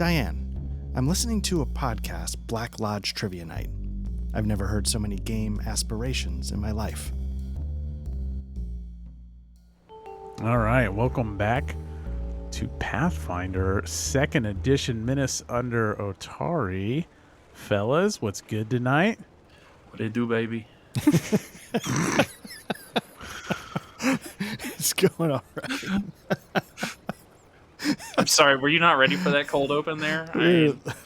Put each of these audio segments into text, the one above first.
Diane, I'm listening to a podcast, Black Lodge Trivia Night. I've never heard so many game aspirations in my life. All right, welcome back to Pathfinder 2nd Edition Menace Under Otari. Fellas, what's good tonight? What they do, baby? It's going all right. I'm sorry, were you not ready for that cold open there?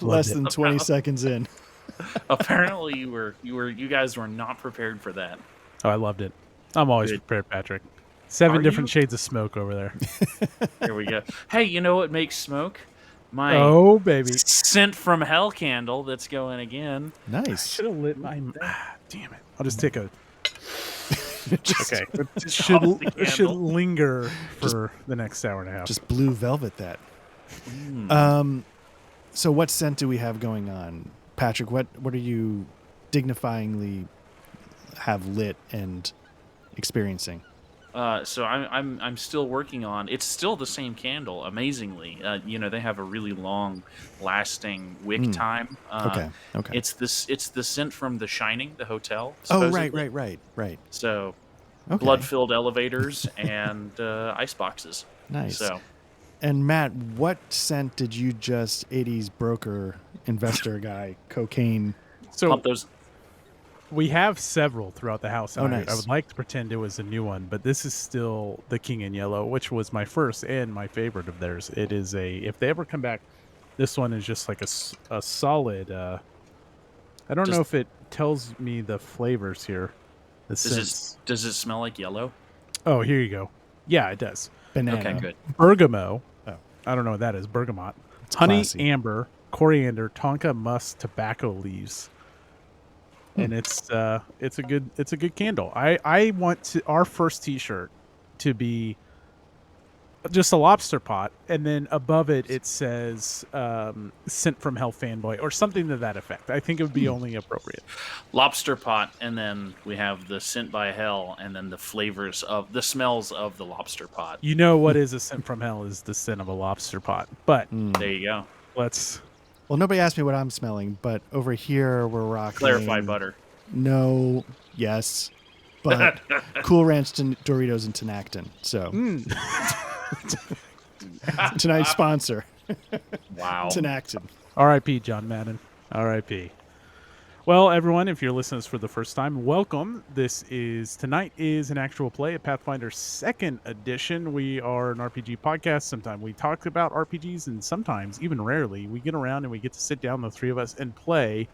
Less than 20 seconds in. Apparently you guys were not prepared for that. Oh, I loved it. I'm always Good. prepared, Patrick. 7 Are different you? shades of smoke over there. Here we go. Hey, you know what makes smoke? My Oh, baby. scent from hell candle that's going again. Nice. Should have lit my... damn it. I'll just take a... Okay. It off the should candle. linger for the next hour and a half. Just blue velvet that. So what scent do we have going on? Patrick, what are you dignifyingly have lit and experiencing? So I'm still working on. It's still the same candle, amazingly. They have a really long lasting wick time. Okay. It's the scent from The Shining, the hotel. Oh, supposedly. right. So Okay. blood-filled elevators and ice boxes. Nice. So And Matt, what scent did you just 80s broker investor guy cocaine? So pump those. we have several throughout the house. Oh, and nice. I would like to pretend it was a new one, but this is still the King in Yellow, which was my first and my favorite of theirs. It is if they ever come back, this one is just like a solid. I don't know if it tells me the flavors here. The scents. Does it smell like yellow? Oh, here you go. Yeah, it does. Banana. Okay, good. Bergamot. Oh. I don't know what that is. Bergamot. Honey, classy. amber, coriander, tonka, musk, tobacco leaves. And it's a good candle. I want our first T-shirt to be just a lobster pot, and then above it says "Sent from Hell Fanboy" or something to that effect. I think it would be only appropriate. Lobster pot, and then we have the scent by hell, and then the flavors of the smells of the lobster pot. You know what is a scent from hell is the scent of a lobster pot. But There you go. let's. Well, nobody asked me what I'm smelling, but over here we're rocking. Clarified butter. No, yes, but Cool Ranch Doritos and Tenactin. So tonight's sponsor, Wow. Tenactin. R.I.P. John Madden. R.I.P. Well, everyone, if you're listening to this for the first time, welcome. Tonight is an actual play at Pathfinder 2nd Edition. We are an RPG podcast. Sometimes we talk about RPGs, and sometimes, even rarely, we get around and we get to sit down, the three of us, and play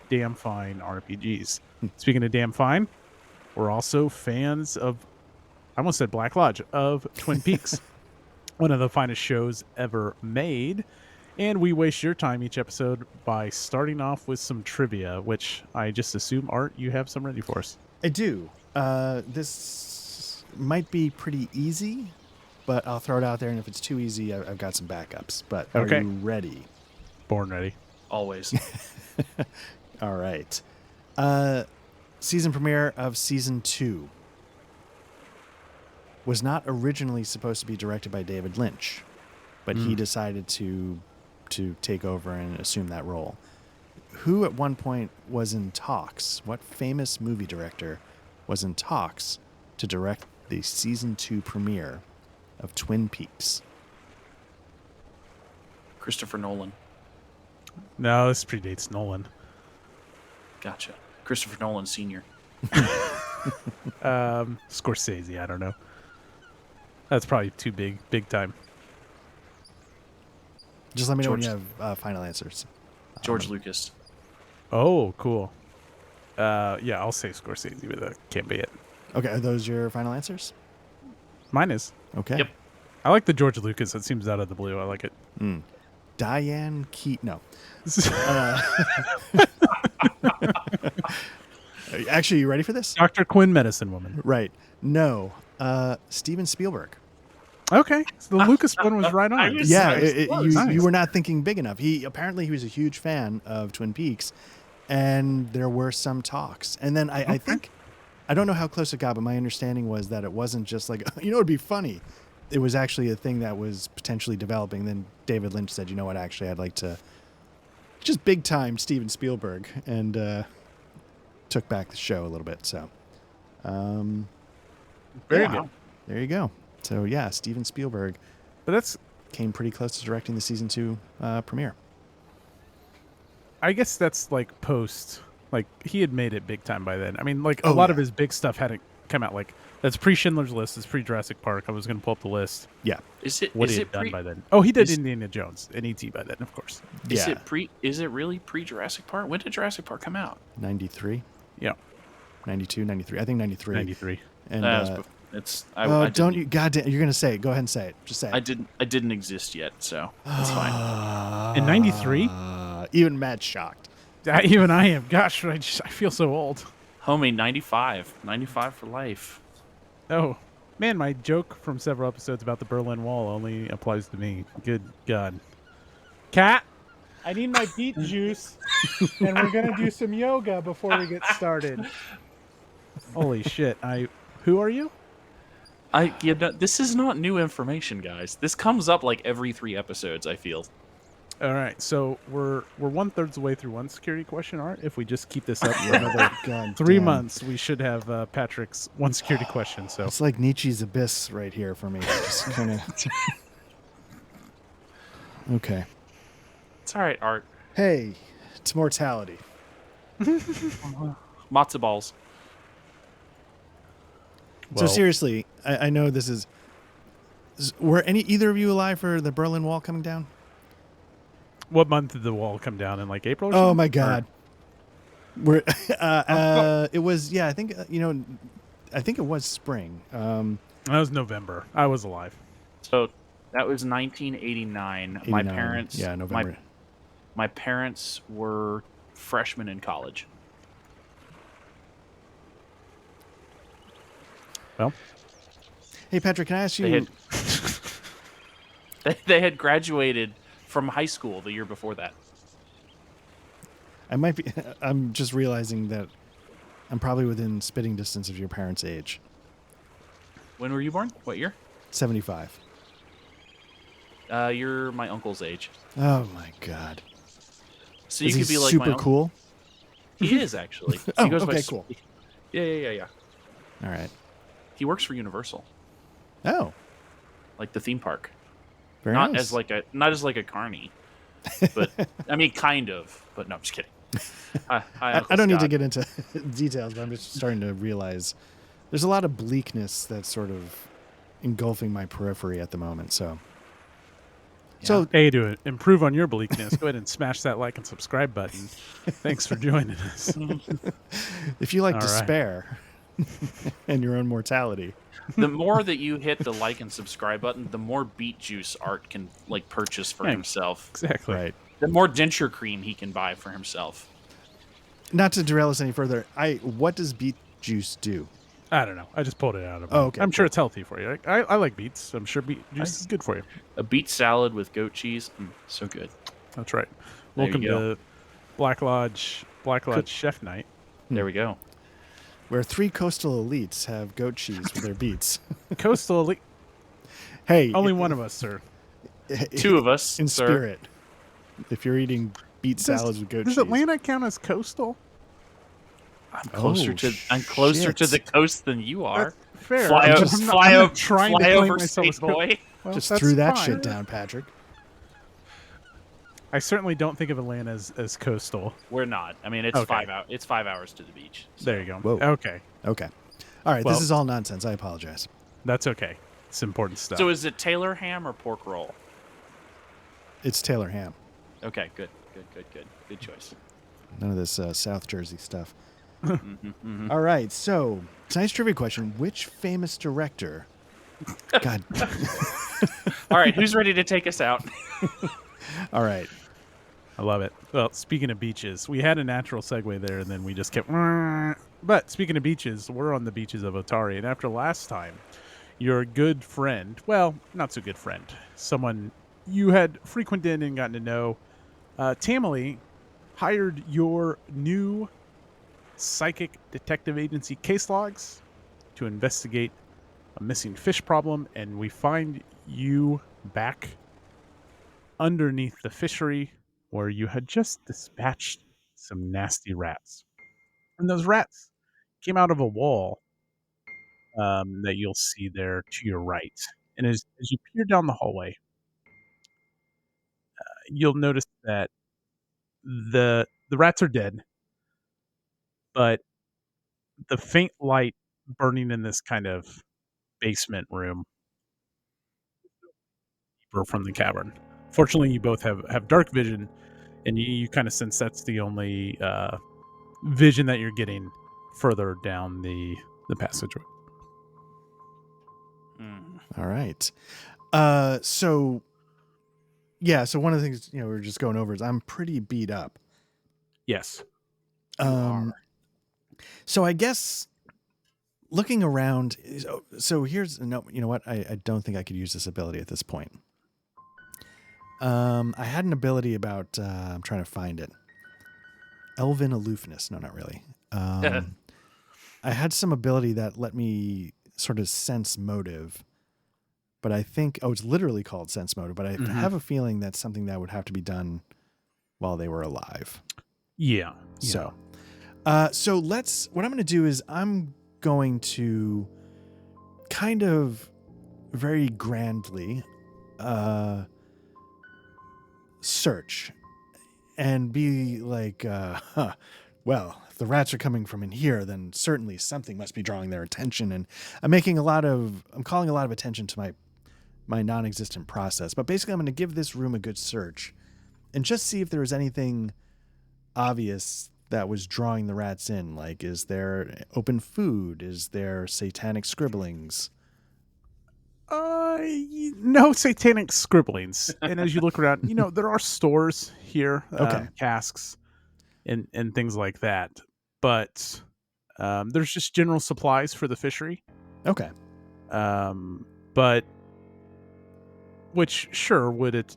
damn fine RPGs. Speaking of damn fine, we're also fans of, I almost said Black Lodge, of Twin Peaks. One of the finest shows ever made. And we waste your time each episode by starting off with some trivia, which I just assume, Art, you have some ready for us. I do. This might be pretty easy, but I'll throw it out there, and if it's too easy, I've got some backups. But are Okay. you ready? Born ready. Always. All right. Season premiere of Season 2 was not originally supposed to be directed by David Lynch, but he decided to take over and assume that role. Who at one point was in talks? What famous movie director was in talks to direct the Season 2 premiere of Twin Peaks? Christopher Nolan. No, this predates Nolan. Gotcha. Christopher Nolan Sr. Scorsese, I don't know. That's probably too big time. Just let me know when George- you have final answers. George Lucas. Oh, cool. Yeah, I'll say Scorsese, but that can't be it. Okay, are those your final answers? Mine is. Okay. Yep. I like the George Lucas. It seems out of the blue. I like it. Diane Keaton. No. Actually, you ready for this? Dr. Quinn, Medicine Woman. Right. No. Steven Spielberg. Okay, so the Lucas one was right on. was- Yeah, Nice. you were not thinking big enough. He was a huge fan of Twin Peaks, and there were some talks. And then I think, I don't know how close it got, but my understanding was that it wasn't just like, it'd be funny. it was actually a thing that was potentially developing. Then David Lynch said, "You know what? Actually, I'd like to just big time Steven Spielberg," and took back the show a little bit. So, Very yeah, good. there you go. So yeah, Steven Spielberg But that's, came pretty close to directing the season 2 premiere. I guess that's like post, like he had made it big time by then. I mean, like a Oh, lot of yeah. his big stuff hadn't come out. Like that's pre Schindler's List. It's pre Jurassic Park. I was going to pull up the list. Yeah, Is it What is he it had done pre by then. Oh, he did is- Indiana Jones and E.T. by then, of course. is yeah. it pre is it really pre Jurassic Park? When did Jurassic Park come out? 93, Yeah, 92, 93. I think 93. 93. And It's I I don't didn't- you? Goddamn, you're gonna say it. Go ahead and say it. Just say it. I didn't exist yet, so that's fine. In 93? Even Matt's shocked. Even I am. Gosh, I feel so old. Homie, 95 for life. Oh, man, my joke from several episodes about the Berlin Wall only applies to me. Good God. Cat, I need my beet juice, and we're going to do some yoga before we get started. Holy shit. Who are you? This is not new information, guys. This comes up like every 3 episodes, I feel. All right, so we're 1/3 the way through one security question, Art. If we just keep this up for another God 3 damn. months, we should have Patrick's one security question. So It's like Nietzsche's abyss right here for me. Just kind of. Okay. It's all right, Art. Hey, it's mortality. Matzo balls. So seriously, I know this is. Were either of you alive for the Berlin Wall coming down? what month did the wall come down in? Like April? Or Oh something? my God. We're it was I think I think it was spring. That was November. I was alive. So that was 1989. My 89, parents, yeah, November. My parents were freshmen in college. Well, Hey Patrick, can I ask They you? had they had graduated from high school the year before that. I might be. I'm just realizing that I'm probably within spitting distance of your parents' age. When were you born? What year? 75. You're my uncle's age. Oh my God. So you Is could he be like my super uncle. cool? He is actually. Oh, he goes by okay, Sp- cool. Yeah. All right. He works for Universal, Oh, like the theme park. very Not nice. as like a carny, but I mean kind of. But no, I'm just kidding. Hi, I Uncle don't need to Scott. get into details, but I'm just starting to realize there's a lot of bleakness that's sort of engulfing my periphery at the moment. So hey, to improve on your bleakness, go ahead and smash that like and subscribe button. Thanks for joining us. if you like All right. despair and your own mortality, The more that you hit the like and subscribe button, the more beet juice Art can like purchase for Yeah. himself. Exactly. right? The more denture cream he can buy for himself. Not to derail us any further, what does beet juice do? I don't know. I just pulled it out of. Oh, okay, I'm sure cool. it's healthy for you. I like beets. I'm sure beet juice is good for you. A beet salad with goat cheese, so good. That's right. There you Welcome go. to Black Lodge Chef Night. There we go. Where 3 coastal elites have goat cheese with their beets. Coastal Elite. Hey, Only one of us, sir. 2 of us, in sir. spirit. If you're eating beet salads with goat Does cheese, Atlanta count as coastal? I'm closer Oh, to the shit. coast than you are. That's fair. Fly, I'm o- just- I'm not- fly, I'm o- not trying to fly claim over myself as state boy. Well, just that's threw that fine. shit down, Patrick. I certainly don't think of Atlanta as coastal. We're not. I mean, it's Okay. 5 hours to the beach. So. There you go. Whoa. Okay. Okay. All right, Well- this is all nonsense. I apologize. That's okay. It's important stuff. So is it Taylor ham or pork roll? It's Taylor ham. Okay, good choice. None of this South Jersey stuff. All right, so tonight's trivia question: which famous director? God. All right, who's ready to take us out? All right. I love it. Well, speaking of beaches, we had a natural segue there, and then we just kept. But speaking of beaches, we're on the beaches of Otari, and after last time, your good friend, well, not so good friend, someone you had frequented and gotten to know, Tamily, hired your new psychic detective agency case logs to investigate a missing fish problem, and we find you back underneath the fishery where you had just dispatched some nasty rats. And those rats came out of a wall that you'll see there to your right. And as you peer down the hallway, you'll notice that the rats are dead, but the faint light burning in this kind of basement room deeper from the cavern. Fortunately, you both have dark vision, and you kind of sense that's the only vision that you're getting further down the passageway. All right. So one of the things, we were just going over is I'm pretty beat up. Yes. So I guess looking around, so here's, no, you know what? I don't think I could use this ability at this point. I had an ability about, I'm trying to find it. Elven aloofness. No, not really. I had some ability that let me sort of sense motive, but I think, it's literally called sense motive, but I have a feeling that's something that would have to be done while they were alive. Yeah. So what I'm going to do is I'm going to kind of very grandly, search and be like, well, if the rats are coming from in here, then certainly something must be drawing their attention. And I'm calling a lot of attention to my non-existent process. But basically, I'm going to give this room a good search and just see if there was anything obvious that was drawing the rats in. Like, is there open food? Is there satanic scribblings? No satanic scribblings. And as you look around, there are stores here, casks and things like that. But there's just general supplies for the fishery. Okay. But which sure would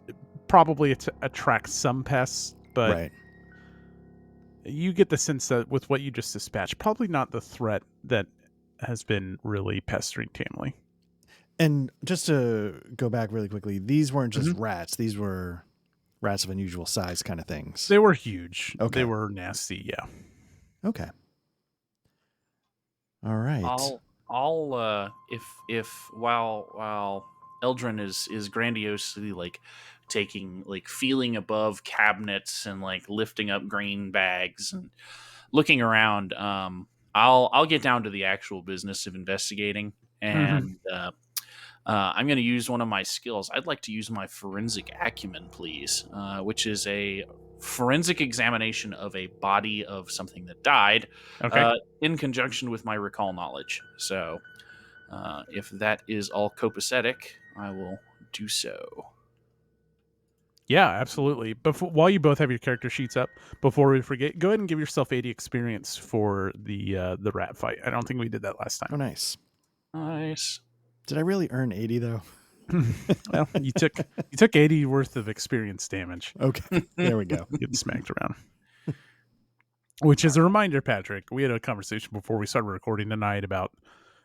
probably attract some pests, but right. You get the sense that with what you just dispatched, probably not the threat that has been really pestering Tamley. And just to go back really quickly, these weren't just rats. These were rats of unusual size kind of things. They were huge. Okay. They were nasty, yeah. Okay. All right. I'll if while Eldrin is grandiosely feeling above cabinets and lifting up grain bags and looking around, I'll get down to the actual business of investigating, and I'm going to use one of my skills. I'd like to use my forensic acumen, please, which is a forensic examination of a body of something that died, in conjunction with my recall knowledge. So if that is all copacetic, I will do so. Yeah, absolutely. But while you both have your character sheets up, before we forget, go ahead and give yourself 80 experience for the rat fight. I don't think we did that last time. Oh, nice. Nice. Did I really earn 80 though? Well, you took 80 worth of experience damage. Okay, there we go. Getting smacked around. Which is a reminder, Patrick. We had a conversation before we started recording tonight about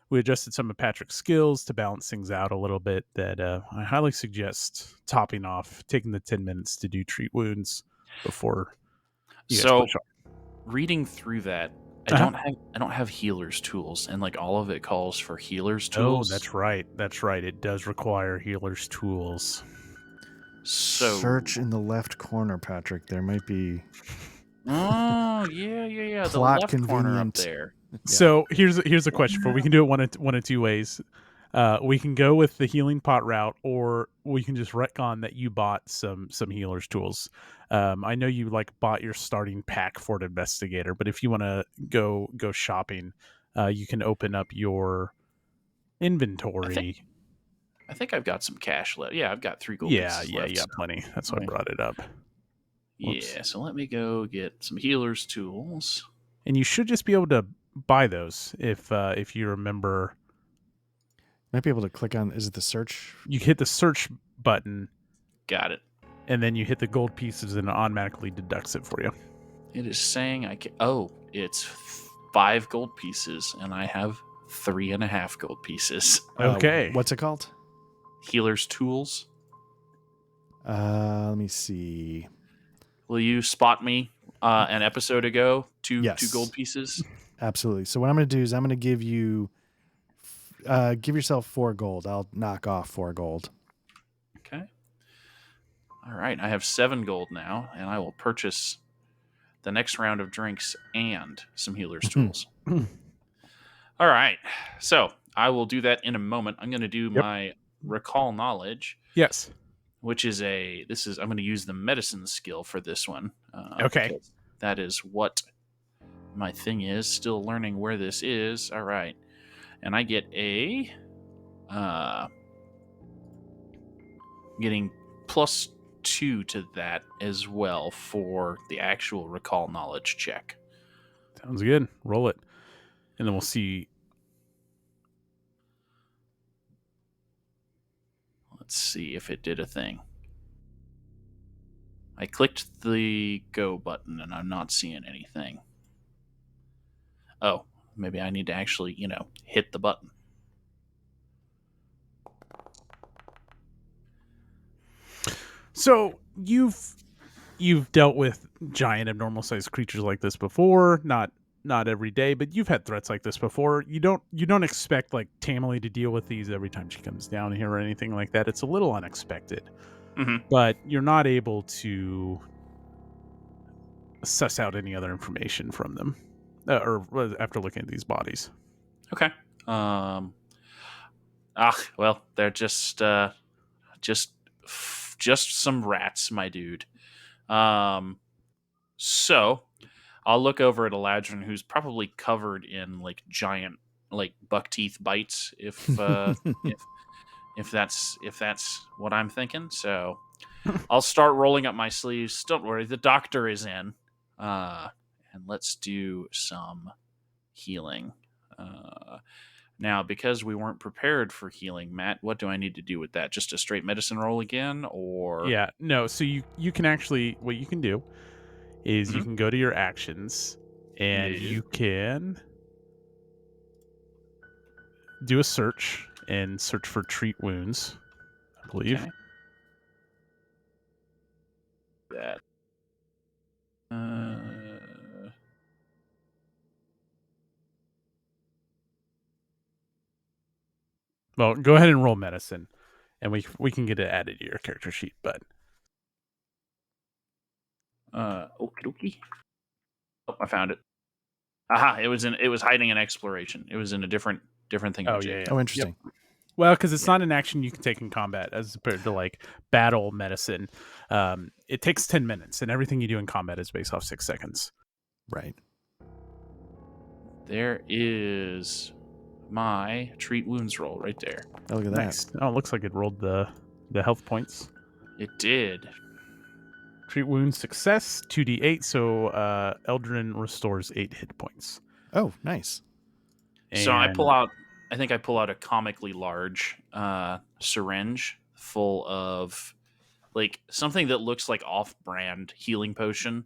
we adjusted some of Patrick's skills to balance things out a little bit. That I highly suggest topping off, taking the 10 minutes to do treat wounds before. Reading through that, I don't have healer's tools, and all of it calls for healer's tools. Oh, that's right. It does require healer's tools. So search in the left corner, Patrick. There might be. Oh yeah. The Plot left convenient. corner up there. Yeah. So here's a question for. We can do it one of two ways. We can go with the healing pot route, or we can just retcon that you bought some healer's tools. I know you bought your starting pack for an investigator, but if you want to go shopping, you can open up your inventory. I think I've got some cash left. Yeah, I've got 3 gold pieces left. Yeah, plenty. That's why I brought it up. Whoops. Yeah, so let me go get some healer's tools. And you should just be able to buy those if you remember. Might be able to click on. Is it the search? You hit the search button. Got it. And then you hit the gold pieces, and it automatically deducts it for you. It is saying I can. Oh, it's 5 gold pieces, and I have 3.5 gold pieces. Okay. What's it called? Healer's tools. Let me see. Will you spot me an episode ago? Two Yes. gold pieces. Absolutely. So what I'm going to do is I'm going to give you, give yourself 4 gold. I'll knock off 4 gold. Okay. All right. I have 7 gold now, and I will purchase the next round of drinks and some healer's tools. All right. So I will do that in a moment. I'm going to do my recall knowledge. Yes. Which is I'm going to use the medicine skill for this one. Okay. Because that is what my thing is. Still learning where this is. All right. And I get getting +2 to that as well for the actual recall knowledge check. Sounds good. Roll it. And then we'll see. Let's see if it did a thing. I clicked the go button and I'm not seeing anything. Oh, maybe I need to actually, hit the button. So you've dealt with giant abnormal sized creatures like this before, not every day, but you've had threats like this before. You don't expect like Tamily to deal with these every time she comes down here or anything like that. It's a little unexpected. Mm-hmm. But you're not able to suss out any other information from them, or after looking at these bodies. Okay. Well, they're just some rats, my dude. So I'll look over at Eladrin, who's probably covered in like giant like buck teeth bites, if that's what I'm thinking. So I'll start rolling up my sleeves. Don't worry, the doctor is in. And let's do some healing. Now, because we weren't prepared for healing, Matt, what do I need to do with that? Just a straight medicine roll again, or Yeah, no. So you can actually, what you can do is you can go to your actions and Yeah. you can do a search and search for treat wounds, I believe. Okay. That. Well, go ahead and roll medicine, and we can get it added to your character sheet. But Okie dokie. Oh, I found it. Aha! It was hiding in exploration. It was in a different thing. oh yeah. Oh, interesting. Yep. Well, because it's not an action you can take in combat as compared to like battle medicine. It takes 10 minutes, and everything you do in combat is based off 6 seconds. Right. There is my treat wounds roll right there. Oh, look at Nice. Oh, it looks like it rolled the health points. It did. Treat wounds success 2d8, so Eldrin restores 8 hit points. that. Oh, nice. So I And pull out a comically large syringe full of like something that looks like off-brand healing potion.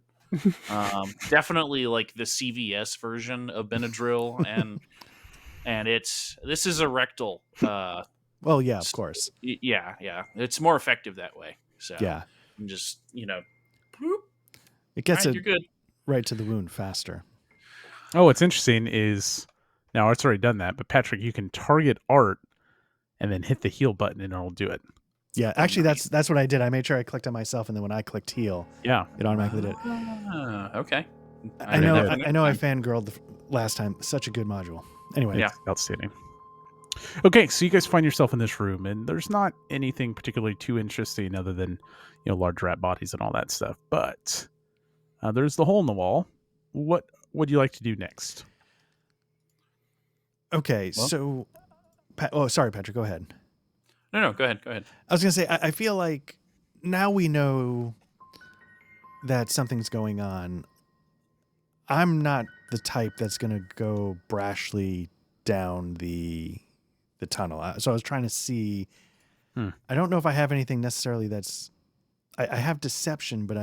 Definitely like the CVS version of Benadryl, and this is a rectal. Well, yeah, of course. Yeah, it's more effective that way. So Yeah, I'm just it all gets right, it you're good. right to the wound faster. oh, what's interesting is now Art's already done that, but Patrick, you can target Art and then hit the heal button, and it'll do it. Yeah, actually, Nice. that's what I did. I made sure I clicked on myself, and then when I clicked heal, Yeah. it automatically did it. Okay. I know. I know. I fangirled last time. Such a good module. Anyway. Yeah. Outstanding. Okay, so you guys find yourself in this room, and there's not anything particularly too interesting other than large rat bodies and all that stuff. But there's the hole in the wall. What would you like to do next? Okay. Well- So, oh, sorry, Patrick. Go ahead. No, go ahead. I was gonna say. I feel like now we know that something's going on. I'm not the type that's gonna go brashly down the tunnel. So I was trying to see. I don't know if I have anything necessarily that's. I have deception, but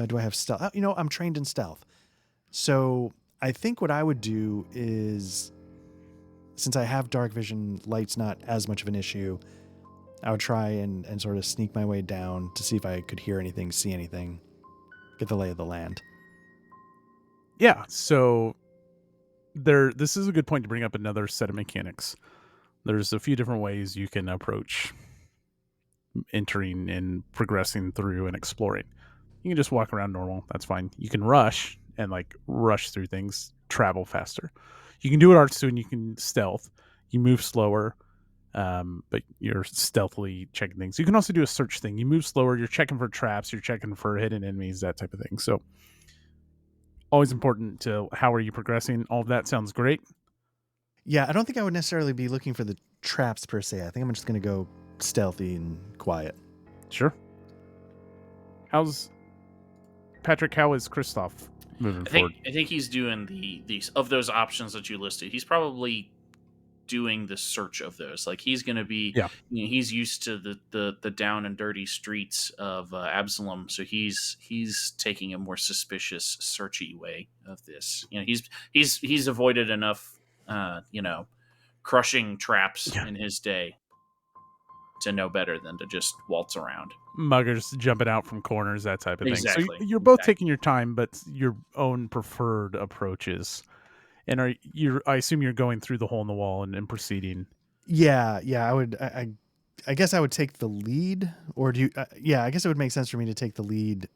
do I have stealth? I'm trained in stealth. So I think what I would do is since I have dark vision, light's not as much of an issue. I would try and sort of sneak my way down to see if I could hear anything, see anything, get the lay of the land. Yeah, so this is a good point to bring up another set of mechanics. There's a few different ways you can approach entering and progressing through and exploring. You can just walk around normal, that's fine. You can rush and like rush through things, travel faster. You can do what Art's doing, you can stealth. You move slower, but you're stealthily checking things. You can also do a search thing. You move slower, you're checking for traps, you're checking for hidden enemies, that type of thing. So always important to how are you progressing. All of that sounds great. Yeah, I don't think I would necessarily be looking for the traps per se. I think I'm just going to go stealthy and quiet. Sure. How's Patrick? How is Kristoff moving forward? I think he's doing these of those options that you listed. He's probably doing the search of those. Like he's going to be, he's used to the down and dirty streets of Absalom, so he's taking a more suspicious, searchy way of this. He's avoided enough, crushing traps in his day to know better than to just waltz around. Muggers jumping out from corners, that type of thing. So you're both taking your time, but your own preferred approaches. And I assume you're going through the hole in the wall and proceeding. Yeah. I would. I guess I would take the lead, or do you? I guess it would make sense for me to take the lead.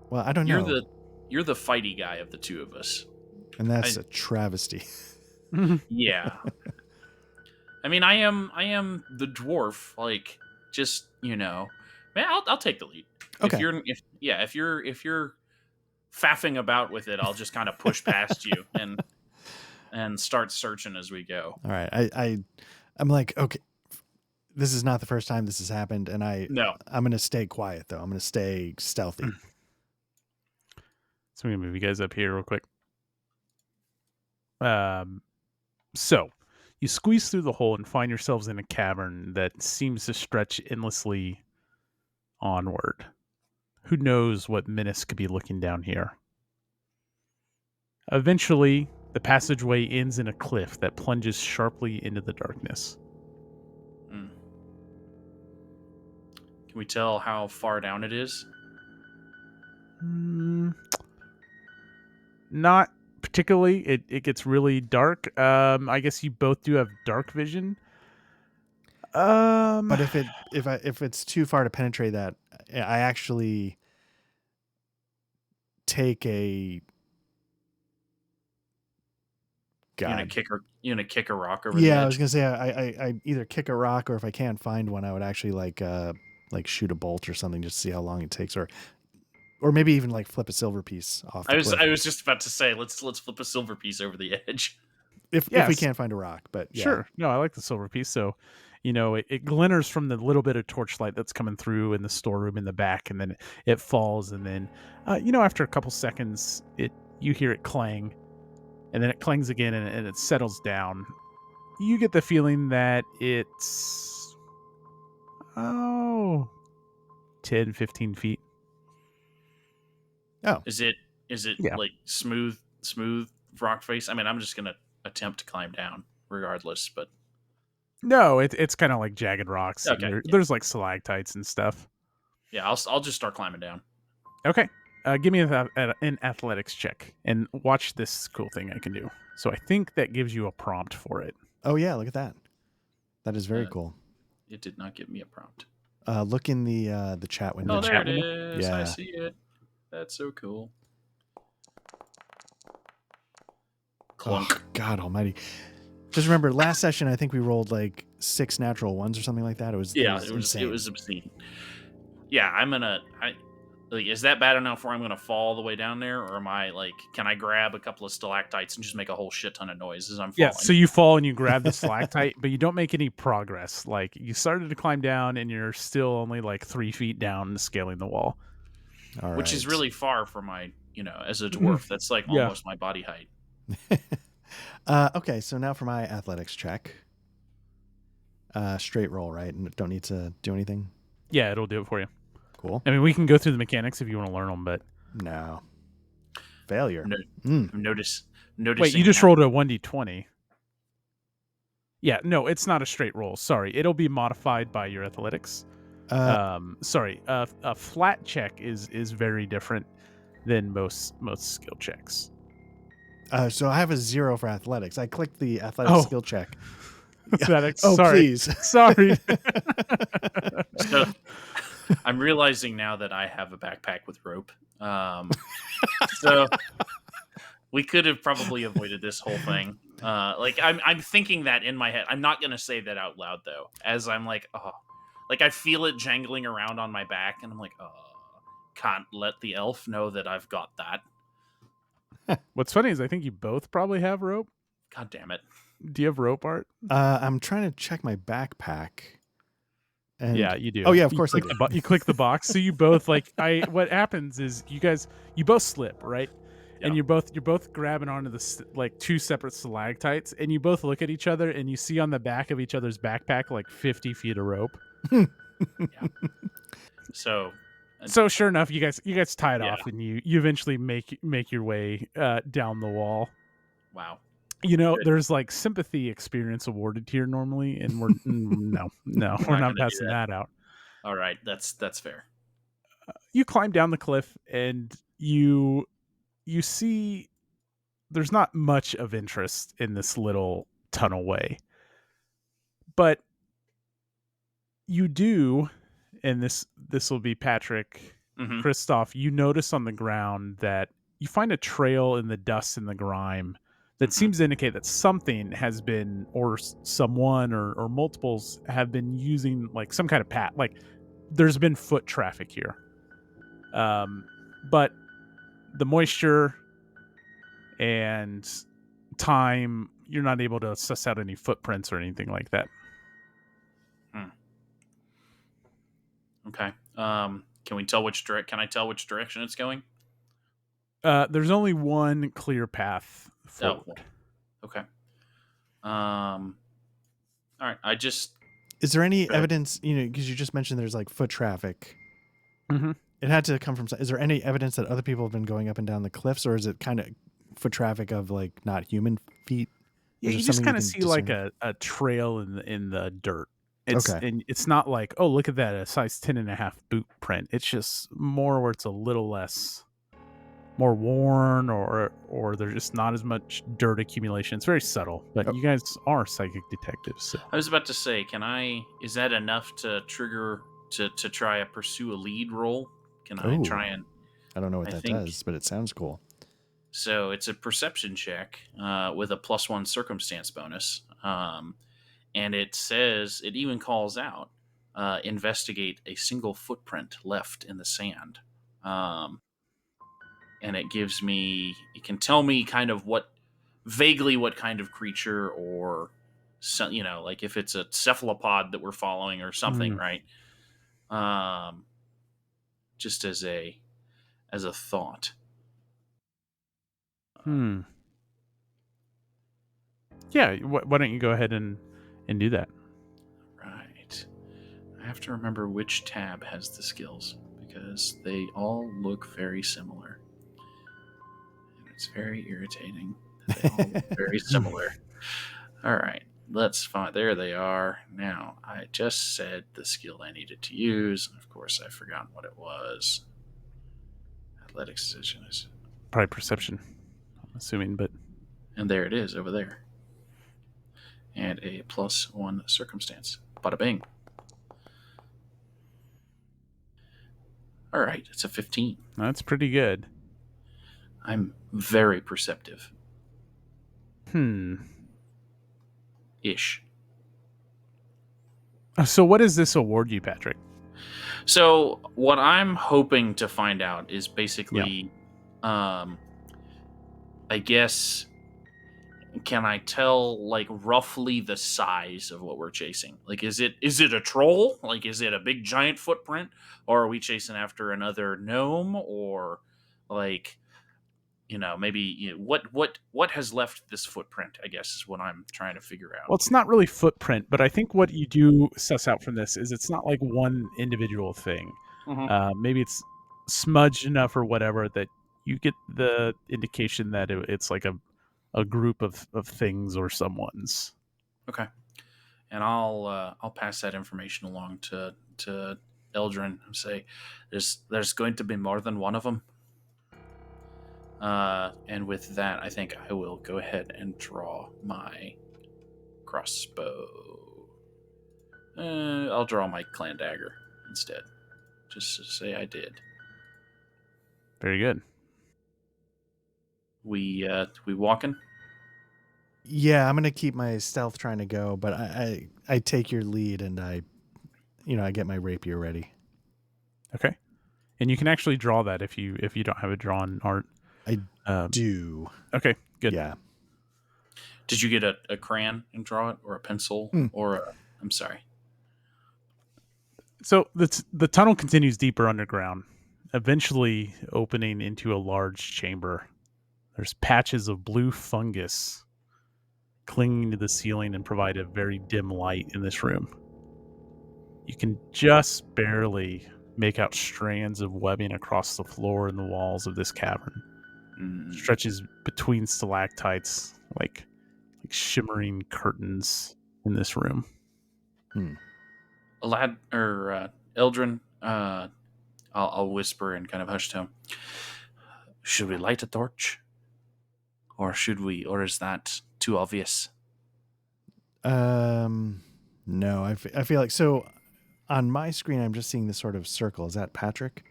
Well, I don't know. You're the fighty guy of the two of us, and that's a travesty. Yeah. I mean, I am the dwarf. Like, just man, I'll take the lead. Okay. If you're faffing about with it, I'll just kind of push past you and start searching as we go. All right. I'm like, okay, this is not the first time this has happened, and I'm going to stay quiet though. I'm going to stay stealthy. So I'm going to move you guys up here real quick. So you squeeze through the hole and find yourselves in a cavern that seems to stretch endlessly onward. Who knows what menace could be looking down here? Eventually, the passageway ends in a cliff that plunges sharply into the darkness. Can we tell how far down it is? Not particularly. It gets really dark. I guess you both do have dark vision. But if it's too far to penetrate that, I actually take a. God. You gonna kick a rock over the edge? Yeah, I was gonna say I either kick a rock, or if I can't find one, I would actually like shoot a bolt or something just to see how long it takes, or maybe even like flip a silver piece off. I was just about to say let's flip a silver piece over the edge. If we can't find a rock, but yeah. Sure. No, I like the silver piece. So, it glimmers from the little bit of torchlight that's coming through in the storeroom in the back, and then it falls, and then after a couple seconds, you hear it clang. And then it clangs again, and it settles down. You get the feeling that it's 10, 15 feet. Oh. Is it like smooth rock face? I mean, I'm just gonna attempt to climb down regardless, but no, it's kind of like jagged rocks. Okay. There's like stalactites and stuff. Yeah, I'll just start climbing down. Okay. Give me an athletics check and watch this cool thing I can do. So I think that gives you a prompt for it. Oh yeah, look at that. That is very cool. It did not give me a prompt. Look in the chat window. Oh, there it is. Yeah. I see it. That's so cool. Clunk. Oh, God almighty. Just remember, last session I think we rolled like 6 natural ones or something like that. It was insane. It was obscene. Yeah, is that bad enough where I'm gonna fall all the way down there, or am I like, can I grab a couple of stalactites and just make a whole shit ton of noise as I'm falling? Yeah, so you fall and you grab the stalactite, but you don't make any progress. Like, you started to climb down and you're still only like 3 feet down scaling the wall. All which right. is really far for my, as a dwarf, that's like almost my body height. Okay, so now for my athletics check. Straight roll, right? And don't need to do anything? Yeah, it'll do it for you. Cool. I mean, we can go through the mechanics if you want to learn them, but no. Failure. Notice. Wait, you just rolled a 1d20. Yeah, no, it's not a straight roll. Sorry, it'll be modified by your athletics. Sorry, a flat check is very different than most skill checks. So I have a 0 for athletics. I clicked the athletic skill check. Sorry. Please. Sorry. So I'm realizing now that I have a backpack with rope. So we could have probably avoided this whole thing. Like I'm thinking that in my head. I'm not gonna say that out loud though. As I'm like, oh, like I feel it jangling around on my back, and I'm like, oh, can't let the elf know that I've got that. What's funny is I think you both probably have rope. God damn it. Do you have rope, Art? I'm trying to check my backpack. And yeah, you do. Oh yeah, of course I do. You click the box, so you both what happens is you both slip, right? Yeah. And you're both grabbing onto the like two separate stalactites, and you both look at each other, and you see on the back of each other's backpack like 50 feet of rope. Yeah. So sure enough, you guys tie it off, and you eventually make your way down the wall. Wow. You know, there's like sympathy experience awarded here normally, and we're no, we're not passing that out. All right, that's fair. You climb down the cliff, and you see there's not much of interest in this little tunnel way, but you do, and this will be Patrick, Christoph. You notice on the ground that you find a trail in the dust and the grime that seems to indicate that something has been, or someone, or multiples have been using like some kind of path. Like there's been foot traffic here. But the moisture and time, you're not able to suss out any footprints or anything like that. Okay. Can I tell which direction it's going? There's only one clear path forward. Oh. Okay. All right. Is there any evidence, because you just mentioned there's like foot traffic. Mm-hmm. It had to come from, is there any evidence that other people have been going up and down the cliffs, or is it kind of foot traffic of like not human feet? Yeah, you just kind of see like a trail in the dirt. And it's not like, oh, look at that, a size 10.5 boot print. It's just more where it's a little less, more worn, or there's just not as much dirt accumulation. It's very subtle, but you guys are psychic detectives. So. I was about to say, is that enough to trigger to try a pursue a lead roll? Can I try and? I don't know what that does, but it sounds cool. So it's a perception check with a +1 circumstance bonus. And it says, it even calls out, investigate a single footprint left in the sand. And it can tell me kind of vaguely what kind of creature, or, like if it's a cephalopod that we're following or something, right? Just as a thought. Yeah, why don't you go ahead and do that? Right. I have to remember which tab has the skills, because they all look very similar. And it's very irritating that they all look very similar. All right. Let's find. There they are. Now, I just said the skill I needed to use. Of course, I've forgotten what it was. Athletics decision is probably perception, I'm assuming, but. And there it is over there. And a +1 circumstance. Bada bing. All right, it's a 15. That's pretty good. I'm very perceptive. Ish. So what does this award you, Patrick? So what I'm hoping to find out is basically, I guess, can I tell like roughly the size of what we're chasing? Like, is it a troll? Like, is it a big giant footprint, or are we chasing after another gnome, or like, maybe what has left this footprint? I guess is what I'm trying to figure out. Well, it's not really footprint, but I think what you do suss out from this is it's not like one individual thing. Maybe it's smudged enough or whatever that you get the indication that it's like a group of things or someone's. Okay. I'll pass that information along to Eldrin and say, there's going to be more than one of them. And with that, I think I will go ahead and draw my crossbow. I'll draw my clan dagger instead, just to say I did. Very good. We walking? Yeah, I'm gonna keep my stealth trying to go, but I take your lead and I get my rapier ready. Okay. And you can actually draw that if you don't have it drawn art. I do. Okay, good. Yeah. Did you get a crayon and draw it, or a pencil, or I'm sorry. So the tunnel continues deeper underground, eventually opening into a large chamber. There's patches of blue fungus clinging to the ceiling and provide a very dim light in this room. You can just barely make out strands of webbing across the floor and the walls of this cavern. Stretches between stalactites like shimmering curtains in this room. Lad or Eldrin, I'll whisper in kind of hushed tone. Should we light a torch, or is that too obvious? No, I feel like so. On my screen, I'm just seeing this sort of circle. Is that Patrick?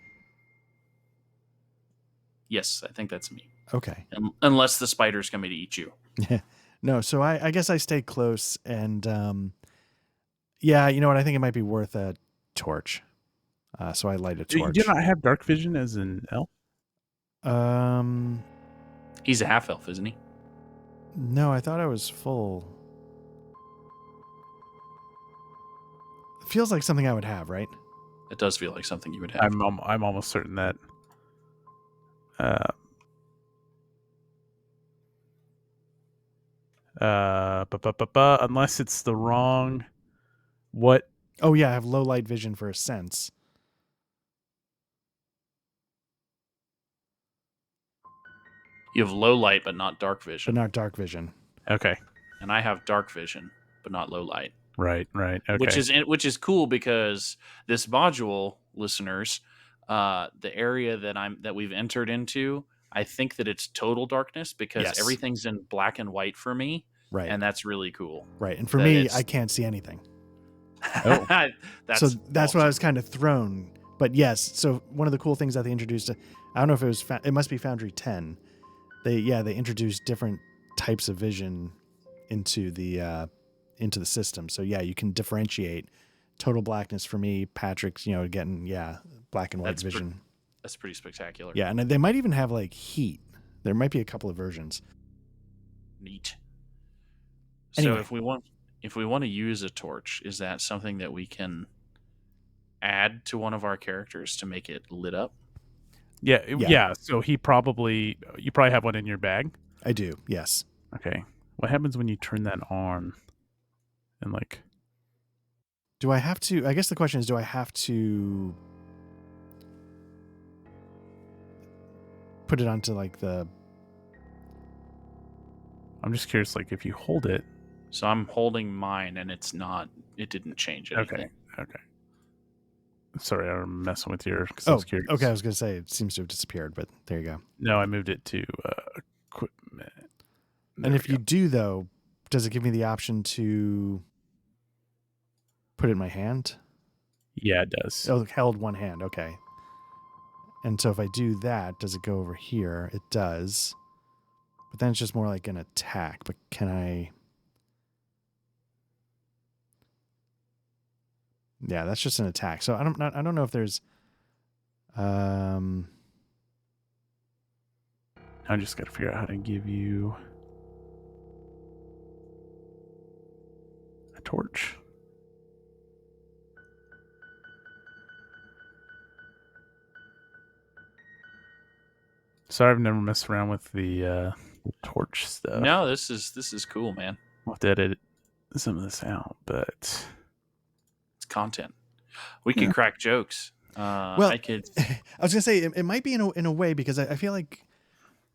Yes, I think that's me. Okay. Unless the spider's coming to eat you. No, so I guess I stay close and yeah, you know what? I think it might be worth a torch. So I light a torch. You do not have dark vision as an elf? He's a half elf, isn't he? No, I thought I was full. It feels like something I would have, right? It does feel like something you would have. I'm almost certain that. Unless it's the wrong. What? Oh yeah, I have low light vision for a sense. You have low light, but not dark vision. But not dark vision. Okay. And I have dark vision, but not low light. Right. Okay. Which is cool because this module, listeners, the area that we've entered into, I think that it's total darkness because everything's in black and white for me. Right. And that's really cool. Right. And for me, I can't see anything. Oh. That's why I was kind of thrown. But yes, so one of the cool things that they introduced, I don't know if it was, it must be Foundry 10. They introduced different types of vision into the system. So yeah, you can differentiate total blackness for me. Patrick's, getting black and white vision. That's pretty spectacular. Yeah, and they might even have like heat. There might be a couple of versions. Neat. Anyway. So if we want to use a torch, is that something that we can add to one of our characters to make it lit up? Yeah. So you probably have one in your bag. I do. Yes. Okay. What happens when you turn that on? And do I have to? I guess the question is, do I have to put it onto the? I'm just curious, if you hold it. So I'm holding mine, and it didn't change anything. Okay. Sorry, I'm messing with your. I was curious. Okay. I was going to say it seems to have disappeared, but there you go. No, I moved it to equipment. And if you do, though, does it give me the option to put it in my hand? Yeah, it does. Oh, held one hand. Okay. And so if I do that, does it go over here? It does. But then it's just more like an attack. But can I? Yeah, that's just an attack. So I don't know if there's. I just got to figure out how to give you a torch. Sorry, I've never messed around with the torch stuff. No, this is cool, man. I'll have to edit some of this out, but it's content. We could crack jokes. Well, I was gonna say it might be in a way because I feel like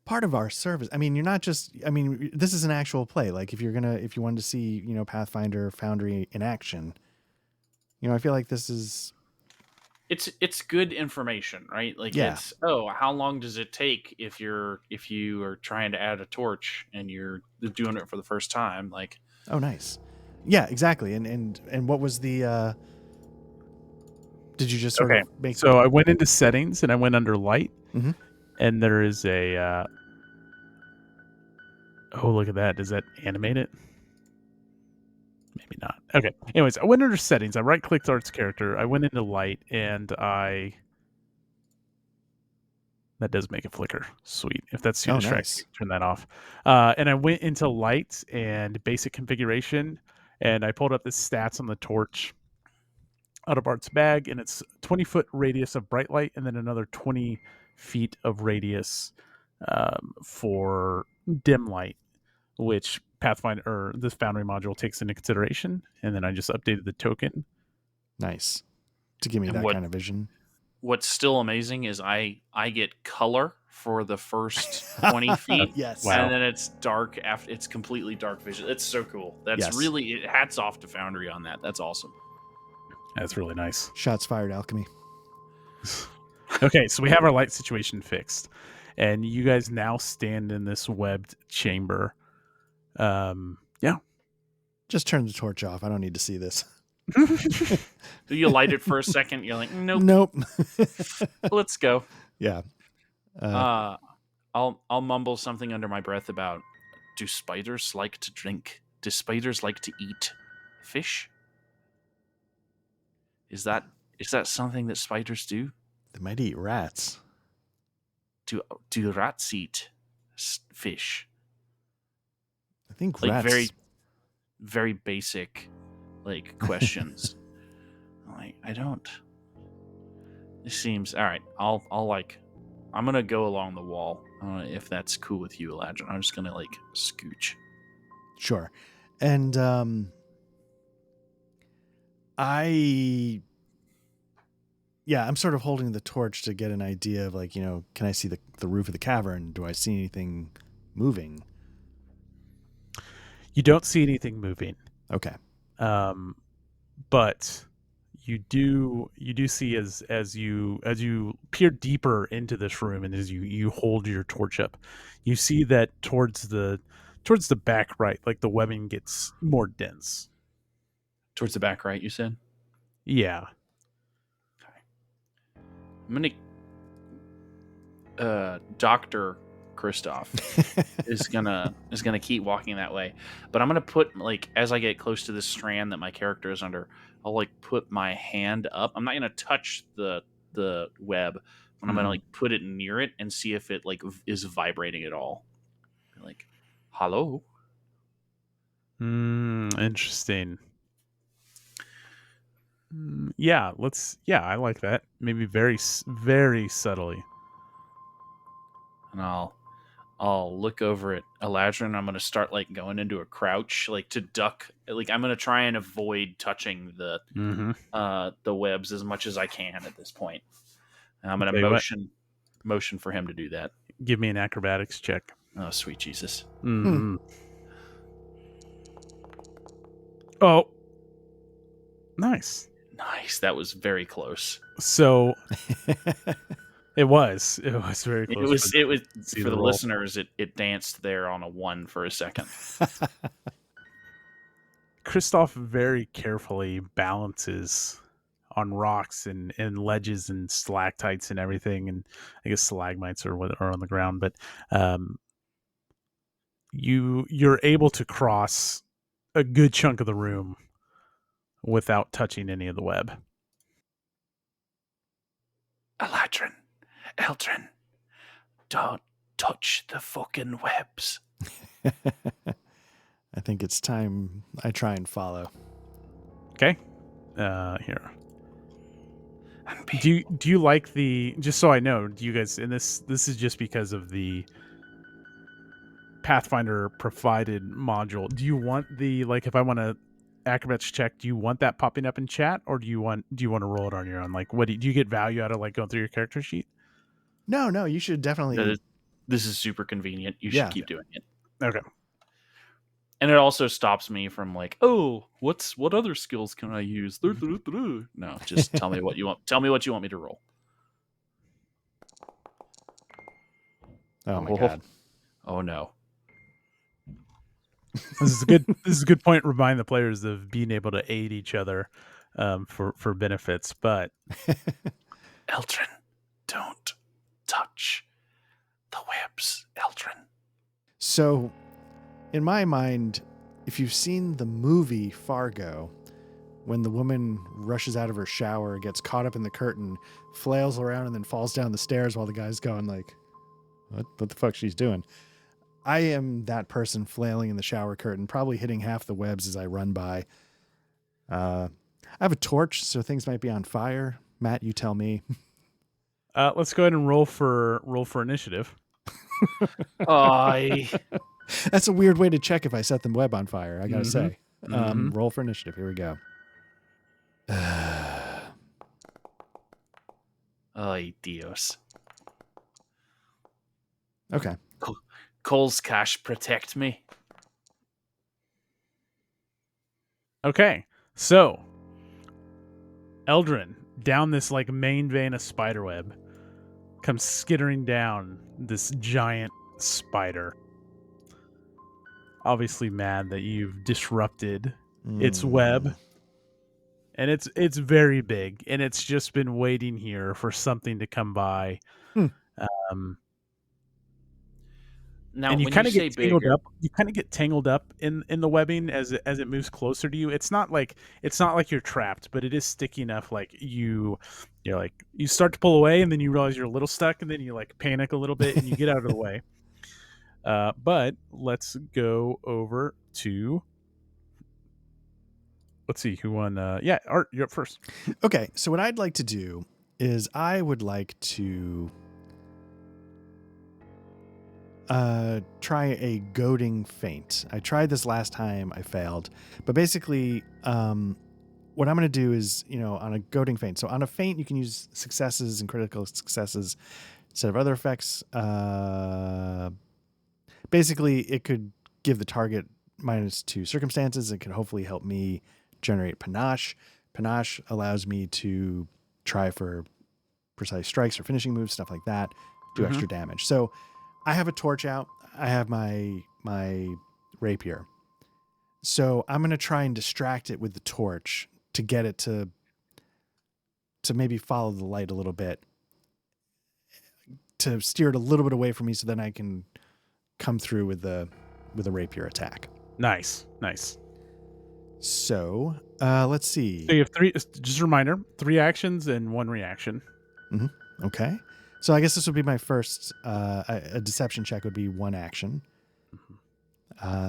part of our service. I mean, you're not just. I mean, this is an actual play. Like if you wanted to see, Pathfinder Foundry in action, I feel like this is. It's good information, right? Like Yeah. it's how long does it take if you are trying to add a torch and you're doing it for the first time? Like, Oh, nice. Yeah, exactly. And what was the? Did you just sort Okay, of make? so I went into settings and I went under light, Mhm. and there is a. Oh, look at that! Does that animate it? Maybe not. Okay. Anyways, I went under settings. I right-clicked Art's character. I went into light, and that does make it flicker. Sweet. If that's too distracting, Nice. turn that off. And I went into light and basic configuration, and I pulled up the stats on the torch out of Art's bag, and it's 20-foot radius of bright light, and then another 20 feet of radius for dim light, which Pathfinder or this Foundry module takes into consideration. And then I just updated the token. Nice. To give me And that kind of vision. what's still amazing is I get color for the first 20 feet. Yes. Wow. And then it's dark after. It's completely dark vision. It's so cool. That's Yes. really hats off to Foundry on that. That's awesome. That's really nice. Shots fired, Alchemy. Okay, so we have our light situation fixed, and you guys now stand in this webbed chamber. Yeah. Just turn the torch off. I don't need to see this. So you light it for a second. You're like, nope. Nope. Let's go. Yeah. I'll mumble something under my breath about, do spiders like to drink? Do spiders like to eat fish? Is that something that spiders do? They might eat rats. Do rats eat fish? I think Like rats. very, very basic, like questions. Like I don't. This seems all right. I'm gonna go along the wall. If that's cool with you, Eladrin. I'm just gonna like scooch. Sure. And I'm sort of holding the torch to get an idea of like, can I see the roof of the cavern? Do I see anything moving? You don't see anything moving. Okay. But you do see as you peer deeper into this room, and as you hold your torch up, you see that towards the back right, like the webbing gets more dense. Towards the back right, you said? Yeah. I'm gonna Dr. Kristoff is gonna keep walking that way. But I'm gonna put, like, as I get close to this strand that my character is under, I'll like put my hand up. I'm not gonna touch the web, but I'm gonna like put it near it and see if it like is vibrating at all. Like, hello? Interesting. Yeah, I like that. Maybe very, very subtly. And I'll look over at Eladrin. I'm gonna start like going into a crouch, like to duck. Like I'm gonna try and avoid touching the webs as much as I can at this point. And I'm gonna motion for him to do that. Give me an acrobatics check. Oh, sweet Jesus! Oh, nice. That was very close. So it was very close. It was for the listeners. It danced there on a 1 for a second. Kristoff very carefully balances on rocks and ledges and stalactites and everything, and I guess stalagmites are on the ground. But you're able to cross a good chunk of the room without touching any of the web. Eldrin, don't touch the fucking webs. I think it's time I try and follow. Okay. Here. Do you like the, just so I know, do you guys, and this is just because of the Pathfinder provided module, do you want the, like, if I want to acrobatics check, do you want that popping up in chat, or do you want to roll it on your own? Like, what do you get value out of like going through your character sheet? No, you should definitely this is super convenient. You should Yeah. keep doing it. Okay. And it also stops me from like, oh, what other skills can I use? No, just tell me what you want. Tell me what you want me to roll. Oh my god. Oh no. This is a good. This is a good point. Remind the players of being able to aid each other for benefits. But Eldrin, don't touch the webs, Eldrin. So, in my mind, if you've seen the movie Fargo, when the woman rushes out of her shower, gets caught up in the curtain, flails around, and then falls down the stairs while the guy's going like, what the fuck she's doing? I am that person flailing in the shower curtain, probably hitting half the webs as I run by. I have a torch, so things might be on fire. Matt, you tell me. let's go ahead and roll for initiative. That's a weird way to check if I set the web on fire, I gotta say. Mhm. Roll for initiative. Here we go. Ay, Dios. Okay. Cole's cash protect me. Okay, so Eldrin, down this like main vein of spiderweb, comes skittering down this giant spider. Obviously mad that you've disrupted its web. And it's very big, and it's just been waiting here for something to come by. Now, and you when kind you of say get tangled bigger, up. You kind of get tangled up in the webbing as it moves closer to you. It's not like you're trapped, but it is sticky enough. Like you're like you start to pull away, and then you realize you're a little stuck, and then you like panic a little bit, and you get out of the way. But let's go over to. Let's see who won. Yeah, Art, you're up first. Okay, so what I'd like to do is I would like to try a goading feint. I tried this last time, I failed. But basically, what I'm going to do is, on a goading feint. So on a feint, you can use successes and critical successes instead of other effects. Basically, it could give the target -2 circumstances. It could hopefully help me generate panache. Panache allows me to try for precise strikes or finishing moves, stuff like that, do extra damage. So I have a torch out. I have my rapier. So I'm going to try and distract it with the torch to get it to maybe follow the light a little bit, to steer it a little bit away from me, so then I can come through with a rapier attack. Nice. So let's see. So you have 3. Just a reminder: 3 actions and 1 reaction. Okay. So I guess this would be my first. A deception check would be 1 action.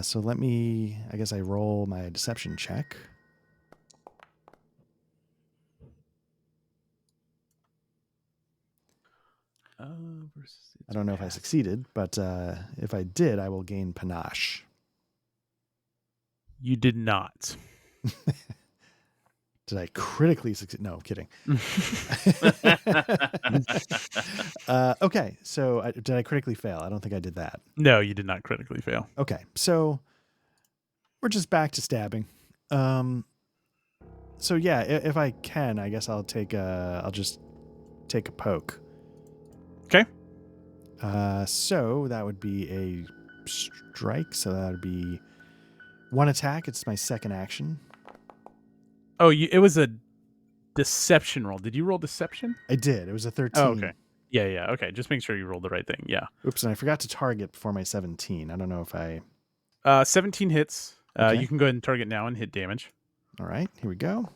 So let me. I guess I roll my deception check. I don't know if I succeeded, but if I did, I will gain panache. You did not. Did I critically succeed? No, I'm kidding. Okay, so did I critically fail? I don't think I did that. No, you did not critically fail. Okay, so we're just back to stabbing. So yeah, if I can, I guess I'll just take a poke. Okay. So that would be a strike. So that would be 1 attack. It's my second action. Oh, it was a deception roll. Did you roll deception? I did. It was a 13. Oh, okay. Yeah. Okay. Just make sure you rolled the right thing. Yeah. Oops, and I forgot to target before my 17. I don't know if I... 17 hits. Okay. You can go ahead and target now and hit damage. All right. Here we go.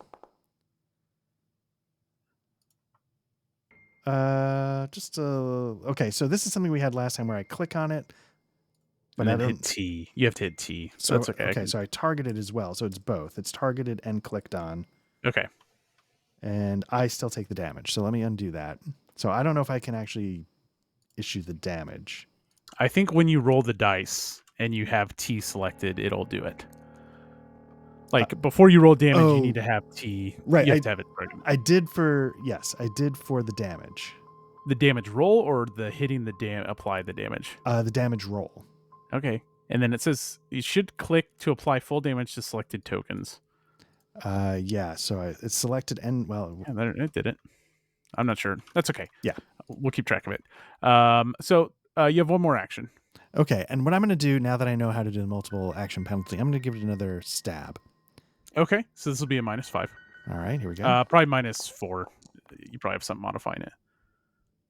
Okay, so this is something we had last time where I click on it. But then hit T. You have to hit T. So that's okay. Okay, so I targeted as well. So it's both. It's targeted and clicked on. Okay. And I still take the damage. So let me undo that. So I don't know if I can actually issue the damage. I think when you roll the dice and you have T selected, it'll do it. Like before you roll damage, you need to have T. Right. You have to have it targeted. I did for the damage. The damage roll or the hitting apply the damage? The damage roll. Okay. And then it says you should click to apply full damage to selected tokens. Yeah. So it's selected and Yeah, it did it. I'm not sure. That's okay. Yeah. We'll keep track of it. So you have one more action. Okay. And what I'm going to do now that I know how to do the multiple action penalty, I'm going to give it another stab. Okay. So this will be a -5. All right. Here we go. Probably -4. You probably have something modifying it.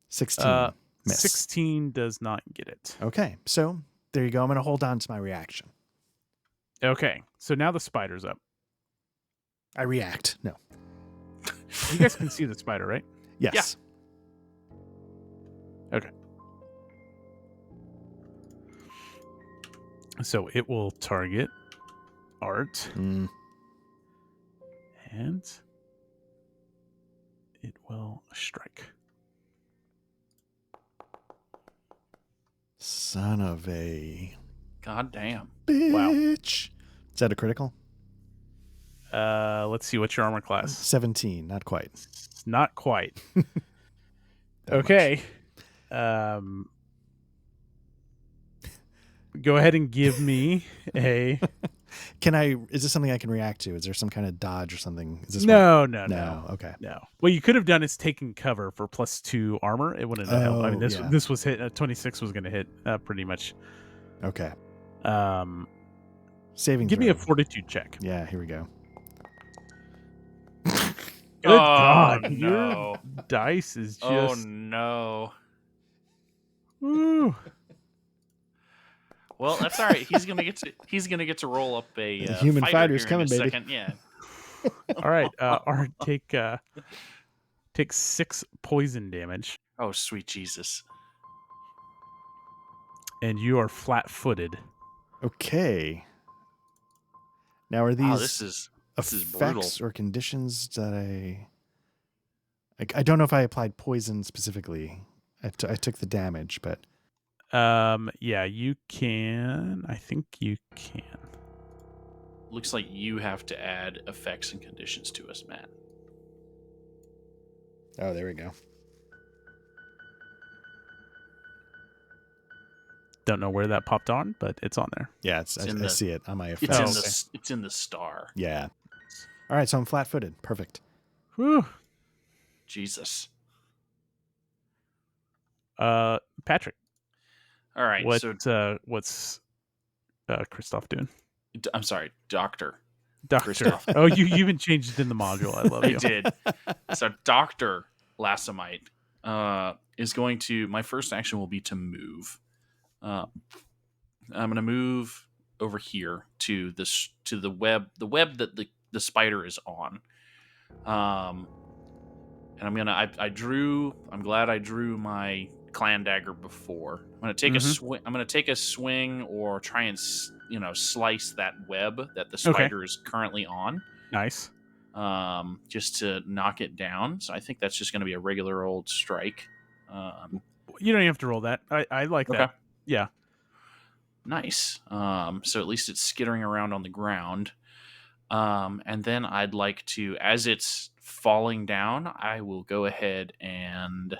16. Miss. 16 does not get it. Okay. So there you go. I'm going to hold on to my reaction. Okay. So now the spider's up. I react. No. You guys can see the spider, right? Yes. Yeah. Okay. So it will target Art. Mm. And it will strike. Son of a God damn. bitch. Is that a critical? Let's see, what's your armor class? 17. Not quite. It's not quite. That Okay. Go ahead and give me a. Is this something I can react to? Is there some kind of dodge or something? Is this No. Okay. No. What you could have done is taken cover for +2 armor. It wouldn't have helped. I mean, this was hit. 26 was going to hit pretty much. Okay. Saving. Give me a fortitude check. Yeah. Here we go. Good God! No. Your dice is just. Oh no. Woo. Well, that's all right. He's gonna get to roll up a human fighter's coming, baby. Second. Yeah. All right. Art, take 6 poison damage. Oh, sweet Jesus. And you are flat-footed. Okay. Now are these this is effects brutal. or conditions that I don't know if I applied poison specifically. I took the damage, but yeah, you can. I think you can. Looks like you have to add effects and conditions to us, Matt. oh, there we go. Don't know where that popped on, but it's on there. Yeah, I see it on my It's effects. it's in the star. Yeah. All right, so I'm flat-footed. Perfect. Whew. Jesus. Patrick. All right. What's Christoph doing? I'm sorry, Doctor. Christoph. Oh, you even changed it in the module. I love you. I did. So Dr. Lassamite is going to. My first action will be to move. I'm going to move over here to the web that the spider is on. And I'm glad I drew my clan dagger before. I'm going to take a swing. I'm going to take a swing or try and slice that web that the spider is currently on. Nice. Just to knock it down. So I think that's just going to be a regular old strike. You don't have to roll that. I like that. Yeah. Nice. So at least it's skittering around on the ground. And then I'd like to, as it's falling down, I will go ahead and,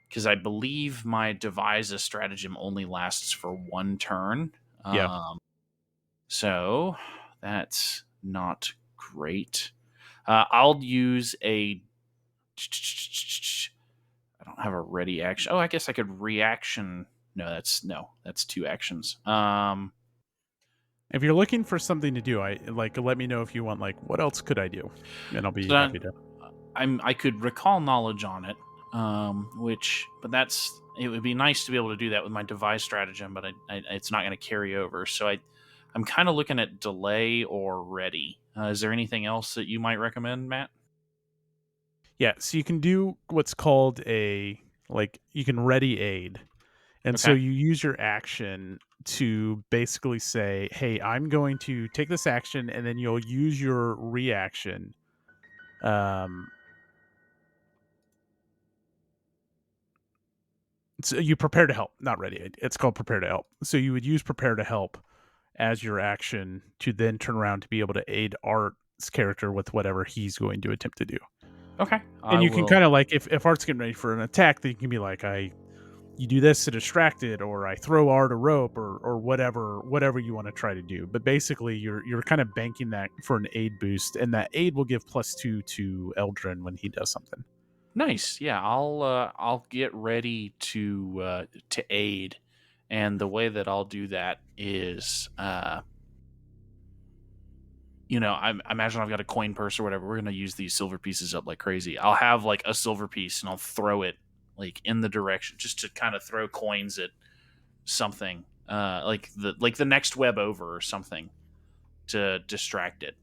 because I believe my devise a stratagem only lasts for 1 turn. Yeah. So that's not great. I'll use I don't have a ready action. Oh, I guess I could reaction. No, that's 2 actions. If you're looking for something to do, let me know if you want, what else could I do? And I'll be happy to. I could recall knowledge on it, but it would be nice to be able to do that with my device stratagem, but it's not going to carry over. So I'm kind of looking at delay or ready. Is there anything else that you might recommend, Matt? Yeah, so you can do what's called you can ready aid. And so you use your action to basically say, hey, I'm going to take this action, and then you'll use your reaction. So you prepare to help, not ready aid. It's called prepare to help. So you would use prepare to help as your action to then turn around to be able to aid Art's character with whatever he's going to attempt to do. Okay. And you can kind of like if Art's getting ready for an attack, then you can be like, you do this to distract it, or I throw Art a rope, or whatever you want to try to do. But basically, you're kind of banking that for an aid boost, and that aid will give +2 to Eldrin when he does something. Nice. Yeah, I'll get ready to aid, and the way that I'll do that is I imagine I've got a coin purse or whatever. We're gonna use these silver pieces up like crazy. I'll have like a silver piece and I'll throw it like in the direction just to kind of throw coins at something, like the next web over or something to distract it.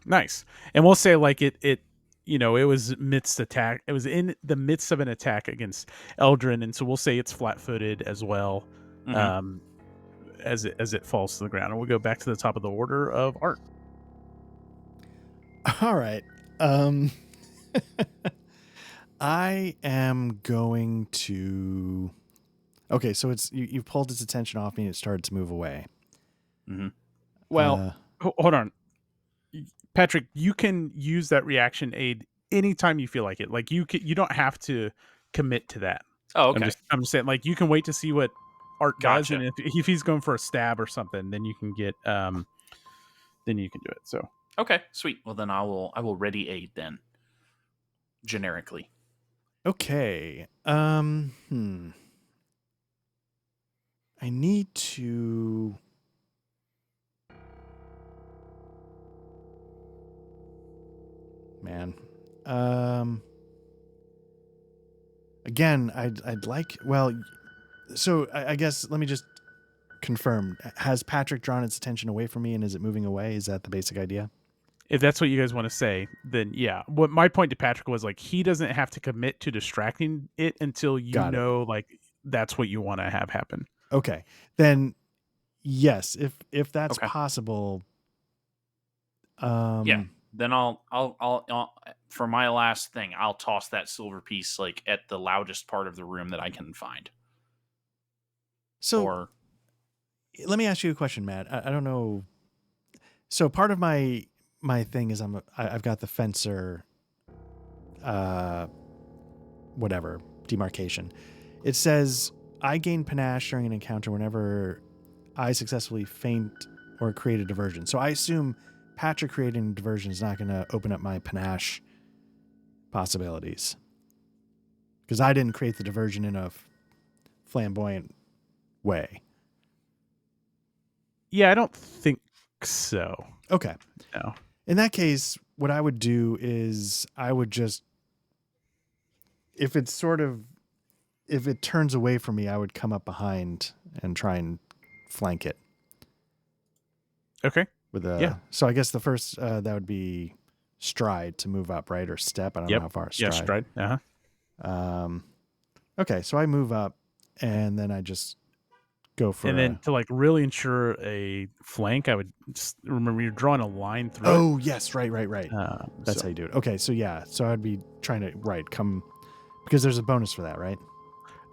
Nice. And we'll say like it was midst attack. It was in the midst of an attack against Eldrin, and so we'll say it's flat-footed as well, Mhm. as it falls to the ground. And we'll go back to the top of the order of Art. All right. I am going to. Okay, so it's you pulled its attention off me and it started to move away. Mm-hmm. Well, hold on, Patrick. You can use that reaction aid anytime you feel like it. Like you don't have to commit to that. Oh, okay. I'm just saying, like you can wait to see what Art does, Gotcha. and if he's going for a stab or something, then you can get then you can do it. So Okay, sweet. Well, then I will ready aid then. Generically. Okay. I need to. Man. Again, I'd like. Well, so I guess let me just confirm. Has Patrick drawn its attention away from me, and is it moving away? Is that the basic idea? if that's what you guys want to say, then yeah. What my point to Patrick was like he doesn't have to commit to distracting it until you Got it. know like that's what you want to have happen. Okay, then yes, if that's Okay. possible. Yeah. Then I'll for my last thing, I'll toss that silver piece like at the loudest part of the room that I can find. So let me ask you a question, Matt. I don't know. So part of my thing is I've got the fencer, whatever demarcation. It says I gain panache during an encounter whenever I successfully feint or create a diversion. So I assume Patrick creating a diversion is not going to open up my panache possibilities because I didn't create the diversion in a flamboyant way. Yeah, I don't think so. Okay. No. In that case, what I would do is I would just, if it turns away from me, I would come up behind and try and flank it. Okay. So I guess the first, that would be stride to move up, right? Or step. I don't know how far stride. Yeah, stride. Okay. So I move up and then I just go for and then to like really ensure a flank, I would just remember you're drawing a line through. Oh, yes. Right. That's so. how you do it. Okay. So yeah. So I'd be trying to, come, because there's a bonus for that, right?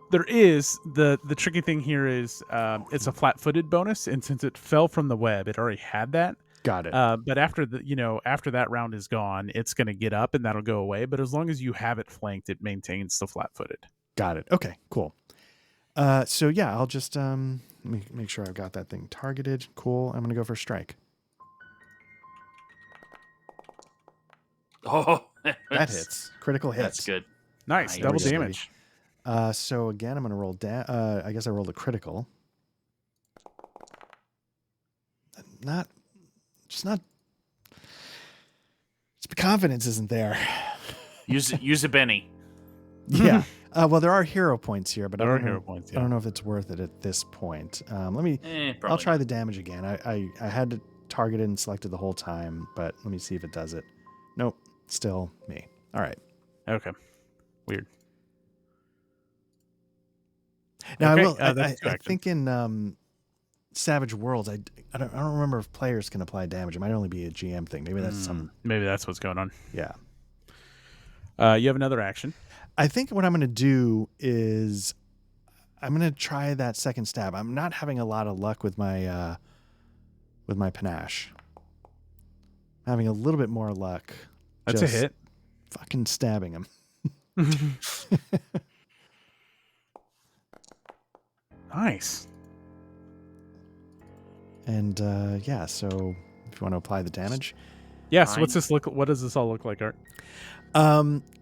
There is. The tricky thing here is it's a flat-footed bonus, and since it fell from the web, it already had that. Got it. But after that round is gone, it's going to get up and that'll go away. But as long as you have it flanked, it maintains the flat-footed. Got it. Okay, cool. So yeah, I'll just let me make sure I've got that thing targeted. Cool. I'm gonna go for strike. Oh, that hits. Critical hits. That's good. Nice. Double damage. So again, I'm gonna roll I guess I rolled a critical. Just confidence isn't there. Use a Benny. Yeah. Well, there are hero points here, but I don't know if it's worth it at this point. I'll try the damage again. I had to target it and select it the whole time, but let me see if it does it. Nope. Still me. All right. Okay. Weird. Now I think in Savage Worlds, I don't remember if players can apply damage. It might only be a GM thing. Maybe that's what's going on. Yeah. You have another action. I think what I'm going to do is I'm going to try that second stab. I'm not having a lot of luck with my panache. I'm having a little bit more luck. That's a hit. fucking stabbing him. Nice. And yeah, so if you want to apply the damage. Yes. What's this look? What does this all look like, Art?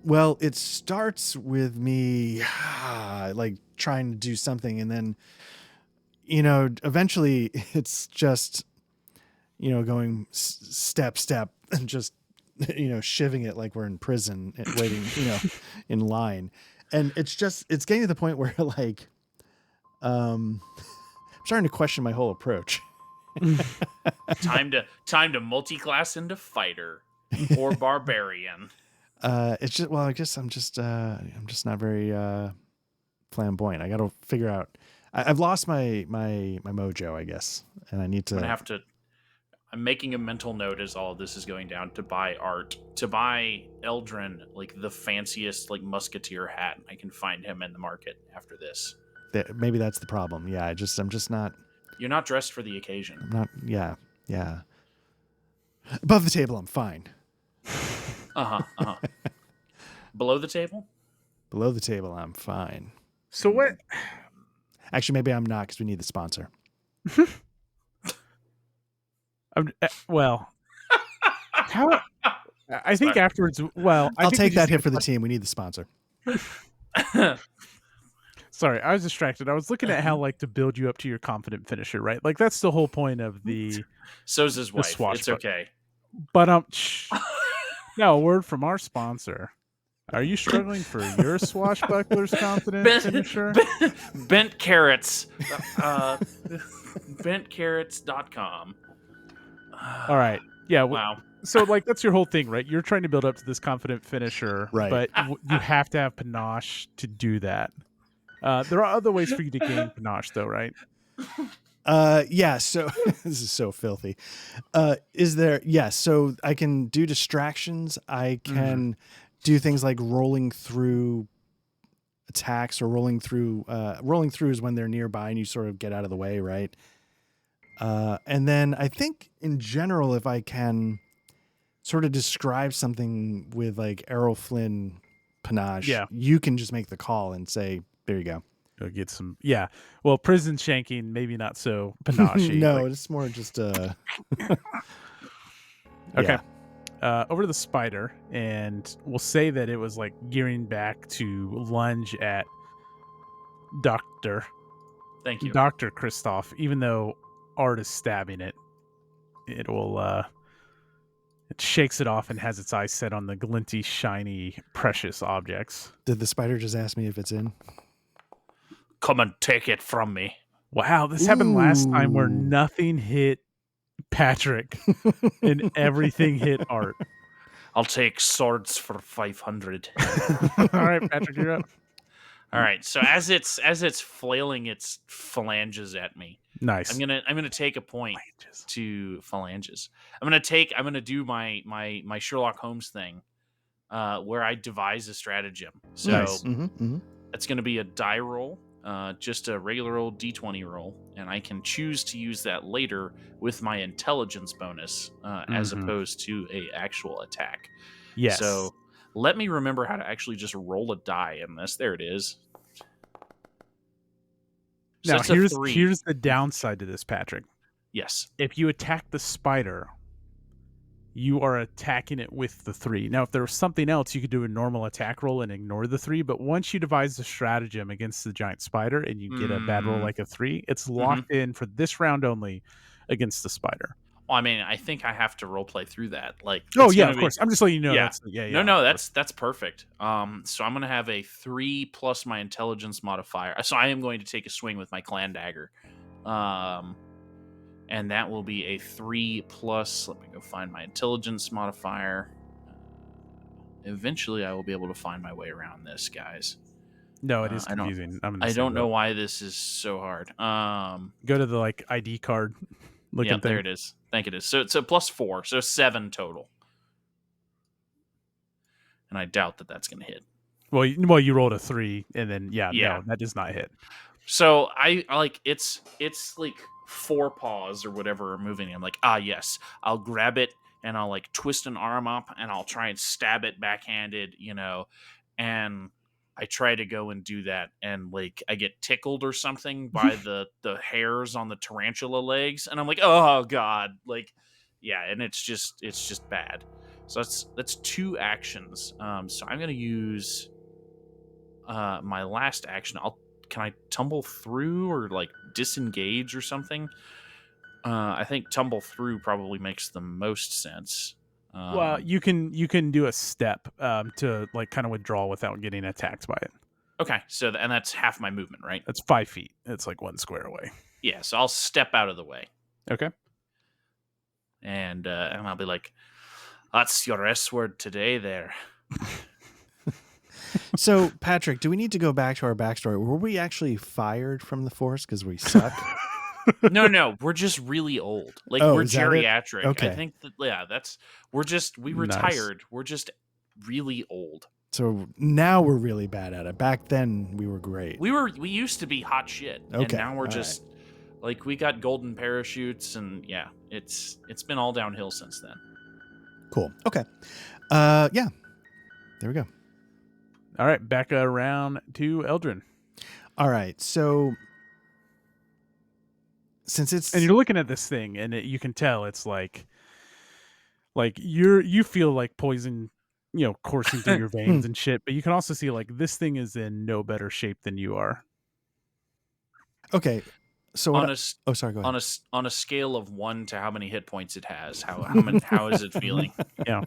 Well, it starts with me like trying to do something, and then eventually it's just going step, and just shivving it like we're in prison, waiting in line, and it's getting to the point where like I'm starting to question my whole approach. Time to multi-class into fighter or barbarian. It's just, well, I guess I'm just not very flamboyant. I got to figure out. I've lost my mojo, I guess, and I need to. I'm making a mental note as all of this is going down to buy Art, to buy Eldrin like the fanciest like musketeer hat. I can find him in the market after this. Maybe that's the problem. Yeah, I'm just not. You're not dressed for the occasion. I'm not. Yeah. Above the table, I'm fine. Below the table? Below the table, I'm fine. So what? Actually, maybe I'm not, because we need the sponsor. Well, how? I think afterwards. Well, I'll take that hit for the team. We need the sponsor. Sorry, I was distracted. I was looking at how like to build you up to your confident finisher, right? Like that's the whole point of the. So's his wife. It's okay. But now a word from our sponsor. Are you struggling for your swashbuckler's confident finisher? Bent carrots. Bentcarrots.com. All right. Yeah. Wow. So like that's your whole thing, right? You're trying to build up to this confident finisher, right? But you have to have panache to do that. There are other ways for you to gain panache, though, right? Yeah. So this is so filthy. Is there? Yeah. So I can do distractions. I can do things like rolling through attacks, or rolling through is when they're nearby and you sort of get out of the way, right? And then I think in general, if I can sort of describe something with like Errol Flynn panache, you can just make the call and say, there you go. Go get some. Yeah. Well, prison shanking, maybe not so panache. No, it's more just okay. Yeah. Over to the spider, and we'll say that it was like gearing back to lunge at Dr. Thank you. Dr. Christoph, even though Art is stabbing it, it shakes it off and has its eyes set on the glinty, shiny, precious objects. Did the spider just ask me if it's in? Come and take it from me. Wow, this happened last time where nothing hit Patrick and everything hit Art. I'll take swords for 500. All right, Patrick, you're up. All right, so as it's flailing its phalanges at me, nice. I'm gonna take a point to phalanges. I'm gonna do my Sherlock Holmes thing, where I devise a stratagem. So nice. It's gonna be a die roll, just a regular old D20 roll, and I can choose to use that later with my intelligence bonus, as opposed to a actual attack. Yes. So let me remember how to actually just roll a die in this. There it is. So now, here's the downside to this, Patrick. Yes. If you attack the spider, you are attacking it with the 3. Now, if there was something else, you could do a normal attack roll and ignore the 3. But once you devise the stratagem against the giant spider and you get a bad roll like a 3, it's locked in for this round only against the spider. Well, I mean, I think I have to role play through that. Like, oh yeah, of course. I'm just letting you know. Yeah. No, that's perfect. So I'm gonna have a 3 plus my intelligence modifier. So I am going to take a swing with my clan dagger, and that will be a 3 plus. Let me go find my intelligence modifier. Eventually, I will be able to find my way around this, guys. No, it is confusing. I don't know why this is so hard. Go to the like ID card. Yeah, there it is. I think it is. So it's a +4, so 7 total. And I doubt that that's going to hit. Well, you rolled a 3, and then no, that does not hit. So I like it's like 4 paws or whatever are moving. I'm like, yes, I'll grab it and I'll like twist an arm up and I'll try and stab it backhanded, and I try to go and do that, and like I get tickled or something by the hairs on the tarantula legs, and I'm like, oh god, like yeah, and it's just bad. So that's 2 actions. So I'm gonna use my last action. Can I tumble through or like disengage or something? I think tumble through probably makes the most sense. Well, you can do a step to like kind of withdraw without getting attacked by it. Okay, so and that's half my movement, right? That's 5 feet. It's like 1 square away. Yeah, so I'll step out of the way. Okay. And I'll be like, that's your S word today there. So, Patrick, do we need to go back to our backstory? Were we actually fired from the force because we suck? No, we're just really old. Like we're is that it? geriatric. Okay. I think that we retired. We're just really old. So now we're really bad at it. Back then we were great. We used to be hot shit. Okay. And now we're just like we got golden parachutes, and yeah, it's been all downhill since then. Cool. Okay. Yeah. There we go. All right, back around to Eldrin. All right. So since it's And you're looking at this thing, and you can tell it's like you feel like poison, coursing through your veins and shit. But you can also see like this thing is in no better shape than you are. okay. So sorry. Go ahead. On a scale of 1 to how many hit points it has, how is it feeling? Yeah.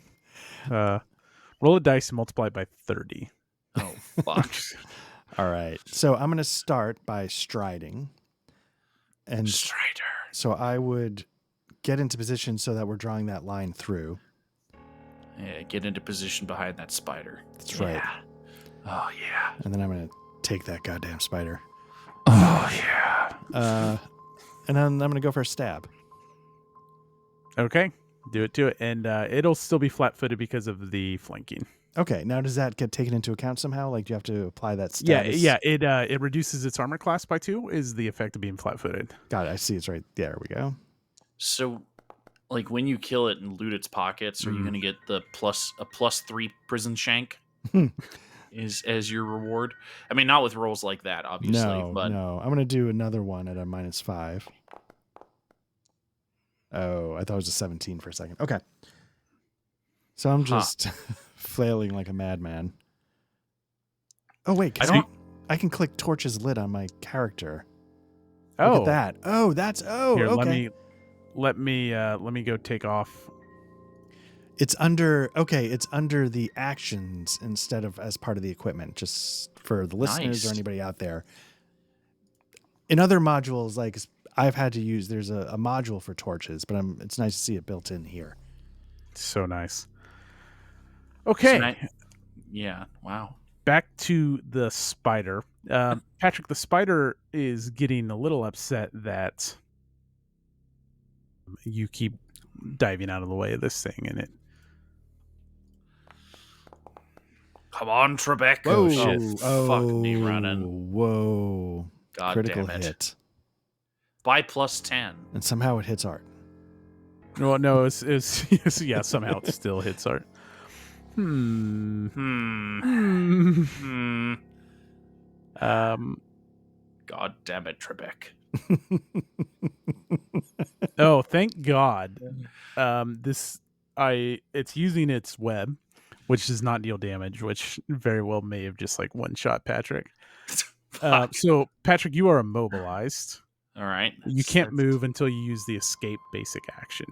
Roll a dice and multiply it by 30. Oh fuck! All right. So I'm going to start by striding, and Strider. so I would get into position so that we're drawing that line through. Yeah, get into position behind that spider. That's right. Oh yeah. And then I'm going to take that goddamn spider. Oh yeah. And then I'm going to go for a stab. Okay, do it to it, and it'll still be flat-footed because of the flanking. Okay. Now, does that get taken into account somehow? Like, do you have to apply that stab? Yeah. It reduces its armor class by 2. Is the effect of being flat-footed? Got it. I see. It's right there. We go. So, like when you kill it and loot its pockets, are you going to get the +3 prison shank? As your reward? I mean, not with rolls like that, obviously. No. I'm going to do another one at a -5. Oh, I thought it was a 17 for a second. Okay. So I'm just flailing like a madman. Oh wait, I can click Torch's lid on my character. Look at that. Oh, that's Here, okay. Let me go take off. It's under the actions instead of as part of the equipment, just for the listeners or anybody out there. In other modules, like I've had to use, there's a module for torches, but it's nice to see it built in here. So nice. Okay. Yeah. Wow. Back to the spider. Patrick, the spider is getting a little upset that you keep diving out of the way of this thing, and it. Come on, Trebek. Whoa. Oh, shit. Fuck me running. Whoa. God Critical damn it. hit. By +10. And somehow it hits Art. Well, no, it's yeah, somehow it still hits Art. God damn it, Trebek. Oh, thank God. It's using its web, which does not deal damage, which very well may have just like one-shot Patrick. So, Patrick, you are immobilized. All right. You can't move until you use the escape basic action.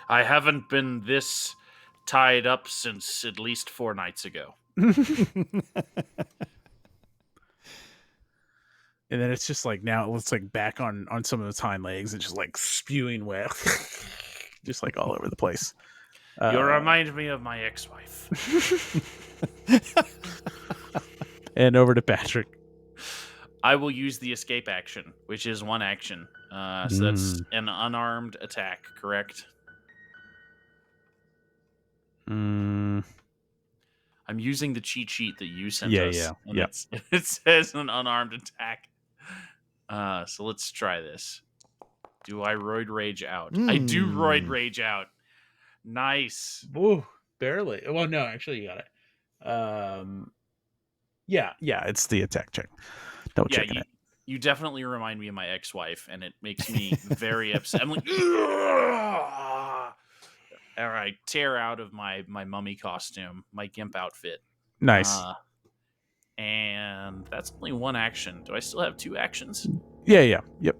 I haven't been this tied up since at least 4 nights ago. And then it's just like now it's like back on some of its hind legs and just like spewing wet, just like all over the place. You remind me of my ex-wife. And over to Patrick. I will use the escape action, which is 1 action. So that's an unarmed attack, correct? Mm. I'm using the cheat sheet that you sent Yeah, us. yeah, And yeah. it says an unarmed attack. So let's try this. Do I roid rage out? I do roid rage out. Nice. Woo, barely. Well, no, actually, you got it. Yeah, it's the attack check. Don't Yeah, check it. you definitely remind me of my ex-wife, and it makes me very upset. I'm like, "Ugh!" All right, tear out of my mummy costume, my gimp outfit. Nice. And that's only one action. Do I still have 2 actions? Yeah. Yep.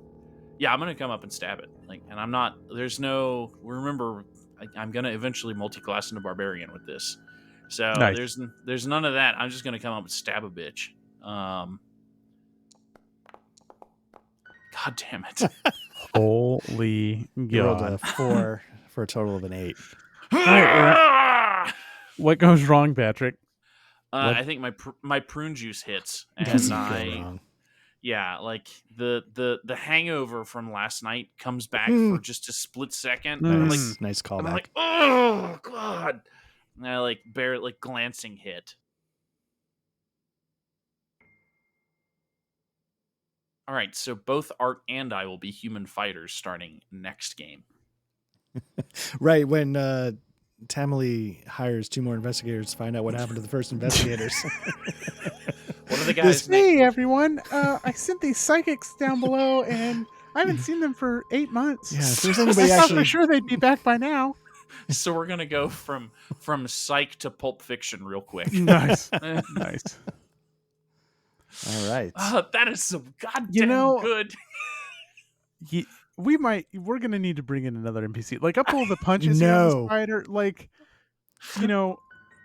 Yeah, I'm gonna come up and stab it. And I'm not. There's no. Remember, I'm gonna eventually multi-class into barbarian with this. So Nice. there's none of that. I'm just gonna come up and stab a bitch. God damn it! Holy You rolled a God. 4 for a total of an 8. What goes wrong, Patrick? I think my prune juice hits, and Doesn't go wrong. yeah, like the hangover from last night comes back for just a split second. I'm like, Nice callback. I'm like, oh God! And I glancing hit. All right, so both Art and I will be human fighters starting next game. Right when Tamily hires 2 more investigators to find out what happened to the first investigators. What are the guys' Hey, everyone. I sent these psychics down below, and I haven't seen them for 8 months. Yeah, if there's anybody actually... I'm sure they'd be back by now. So we're going to go from Psych to Pulp Fiction real quick. Nice. Nice. All right. That is some goddamn good. We're going to need to bring in another NPC. Like, up all the punches here on the spider. Like,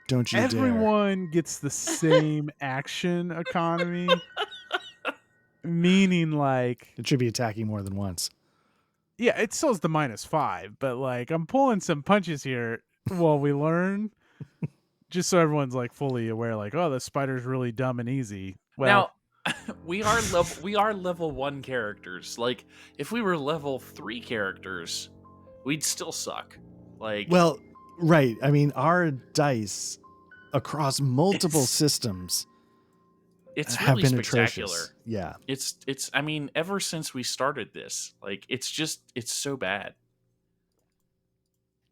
don't you everyone gets the same action economy. Meaning, like... It should be attacking more than once. Yeah, it still is the -5, but, like, I'm pulling some punches here while we learn. Just so everyone's, like, fully aware, like, oh, the spider's really dumb and easy. Well, now, we are level 1 characters. Like, if we were level 3 characters, we'd still suck. Like, well, right. I mean, our dice across multiple systems have really been spectacular. Atrocious. Yeah. It's I mean, ever since we started this, like, it's so bad.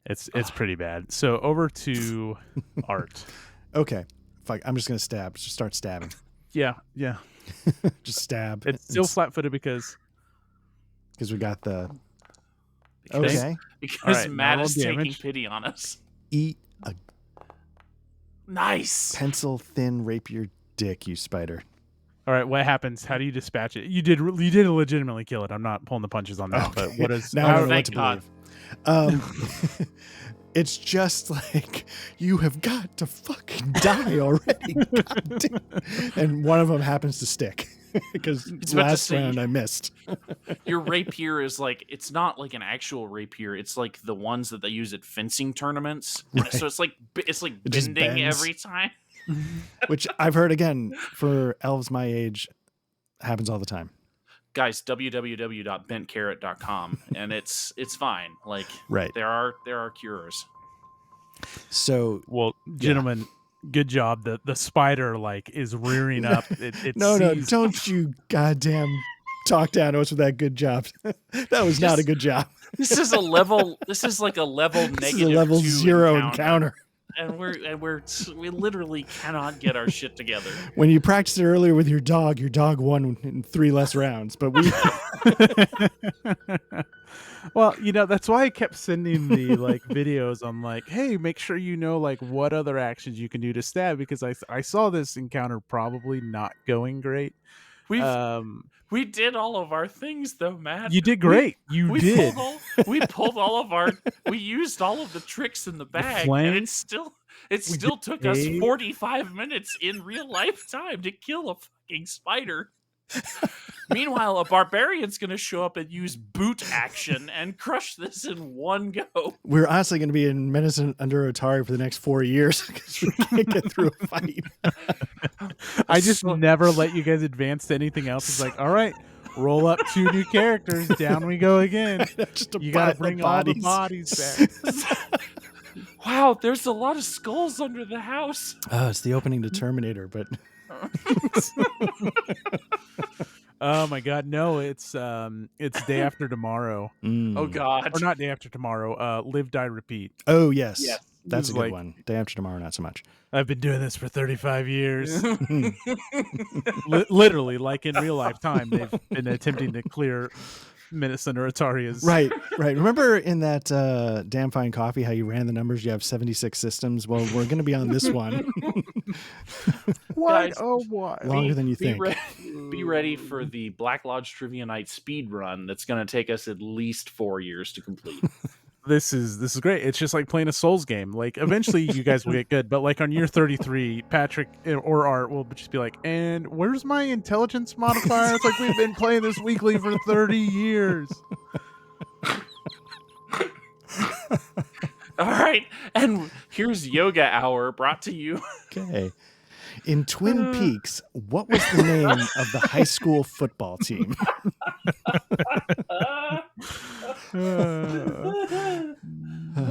It's pretty bad. So over to Art. Okay. Fuck, I'm just going to stab. Just start stabbing. Yeah. Just stab. It's still flat-footed because we got the... Because right, Matt is taking pity on us. Eat a nice pencil-thin rapier dick, you spider. All right, what happens? How do you dispatch it? You did legitimately kill it. I'm not pulling the punches on that, but what is... Now I don't know what to believe. It's just like, you have got to fucking die already. God damn. And one of them happens to stick. Because last round I missed. Your rapier is like, it's not like an actual rapier. It's like the ones that they use at fencing tournaments. Right. So it's like bending every time. Which I've heard, again, for elves my age, happens all the time. Guys, www.bentcarrot.com, and it's fine. Like, right. there are cures. So, well, gentlemen, good job. The spider, like, is rearing up. It no, don't you goddamn talk down to us with that good job. That was not a good job. This is a level. This is like a level negative. This is a level 0 encounter. And we literally cannot get our shit together. When you practiced it earlier with your dog won in 3 less rounds. But we... Well, that's why I kept sending the videos on hey, make sure what other actions you can do to stab, because I saw this encounter probably not going great. We did all of our things though, Matt. You did great. We pulled all of our. We used all of the tricks in the bag, and it still took us 45 minutes in real life time to kill a fucking spider. Meanwhile, a barbarian's going to show up and use boot action and crush this in one go. We're honestly going to be in Menace Under Otari for the next 4 years because we can't get through a fight. I just never let you guys advance to anything else. It's like, all right, roll up 2 new characters. Down we go again. You got to bring all the bodies back. Wow, there's a lot of skulls under the house. Oh, it's the opening to Terminator, but... Oh my God, no! It's day after tomorrow, Oh Mm. God. or not day after tomorrow. Live, die, repeat. Oh, yes. Yes. That's It's a good like, one. Day after tomorrow, not so much. I've been doing this for 35 years. Hmm. Literally, like in real life time, they've been attempting to clear Menace Under Otari. Right. Remember in that Damn Fine Coffee how you ran the numbers? You have 76 systems. Well, we're going to be on this one What? Guys, Oh, what? longer than you think. Be ready for the Black Lodge Trivia Night speed run. That's going to take us at least 4 years to complete. This is great. It's just like playing a Souls game. Like eventually you guys will get good, but like on year 33, Patrick or Art will just be like, "And where's my intelligence modifier?" It's like, we've been playing this weekly for 30 years. All right, and here's Yoga Hour brought to you. Okay. In Twin Peaks, what was the name of the high school football team? Oh,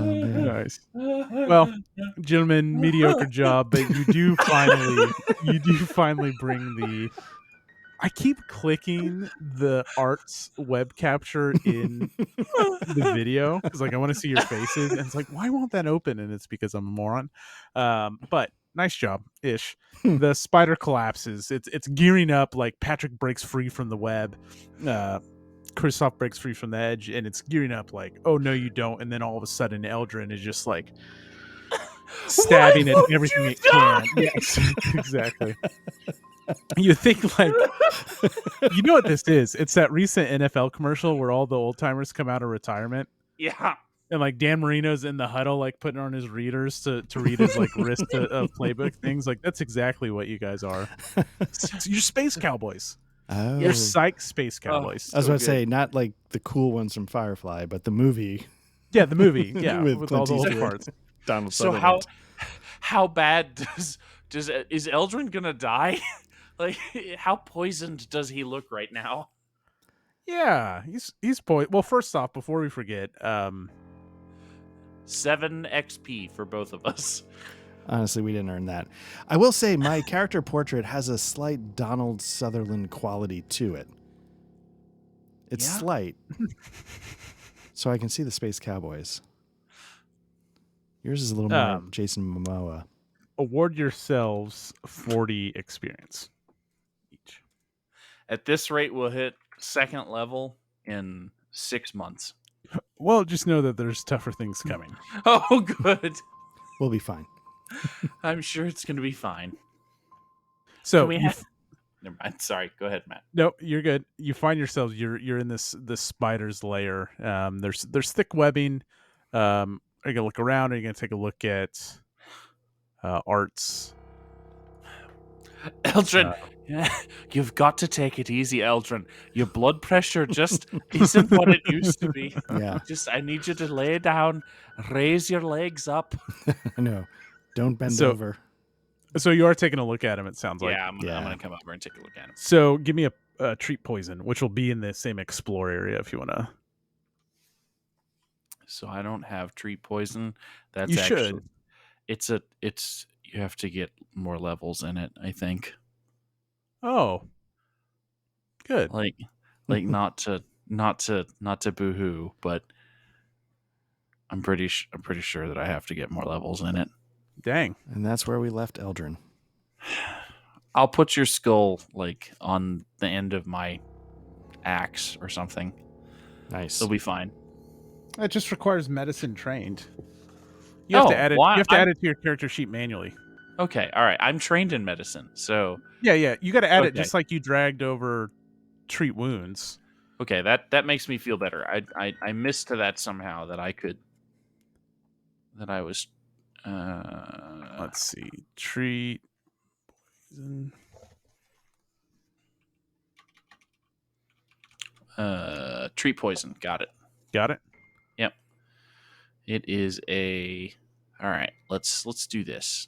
man. Nice. Well, gentlemen, mediocre job, but you do finally bring the. I keep clicking the Art's web capture in the video because, like, I want to see your faces, and it's like, why won't that open? And it's because I'm a moron. But nice job, ish. The spider collapses. It's gearing up. Like Patrick breaks free from the web. Kristoff breaks free from the edge, and it's gearing up. Like, oh no, you don't. And then all of a sudden, Eldrin is just like stabbing at everything it can. Yes, exactly. You think, like, you know what this is? It's that recent NFL commercial where all the old timers come out of retirement. Yeah. And like Dan Marino's in the huddle, like putting on his readers to read his like wrist of playbook things. Like, that's exactly what you guys are. You're space cowboys. Oh. You're psych space cowboys. I was about to say, not like the cool ones from Firefly, but the movie. Yeah, the movie. Yeah, With with all the Clint old Eastwood. parts. Donald So Sutherland. how bad is Eldrin gonna die? Like, how poisoned does he look right now? Yeah, he's well, first off, before we forget, 7 XP for both of us. Honestly, we didn't earn that. I will say my character portrait has a slight Donald Sutherland quality to it. It's Yeah? slight. So I can see the Space Cowboys. Yours is a little more Jason Momoa. award yourselves 40 experience each. At this rate, we'll hit 2nd level in 6 months. Well, just know that there's tougher things coming. Oh, good. We'll be fine. I'm sure it's going to be fine. So Can we have... Never mind. Sorry. Go ahead, Matt. no, you're good. You find yourselves you're in this spider's lair. There's thick webbing. Are you gonna look around? Are you gonna take a look at Art's? Eldrin, you've got to take it easy, Eldrin. Your blood pressure just isn't what it used to be. Yeah. I need you to lay down, raise your legs up. No, don't bend So- over. So you are taking a look at him. It sounds like. Yeah, I'm Yeah. gonna come over and take a look at him. So give me a treat poison, which will be in the same explore area if you wanna. So I don't have treat poison. That's You actually should. it's you have to get more levels in it, I think. Oh, good. Like not to boohoo, but I'm pretty sure that I have to get more levels in it. Dang. And that's where we left Eldrin. I'll put your skull like on the end of my axe or something. Nice. It'll be fine. It just requires medicine trained. You have to add it. why- You have to add it to your character sheet manually. Okay, all right. I'm trained in medicine, so Yeah. You got to add it Okay. just like you dragged over treat wounds. okay, that makes me feel better. I missed to that somehow that I could that I was Let's see. Treat poison. treat poison. Got it. Got it. It is a all right. Let's do this.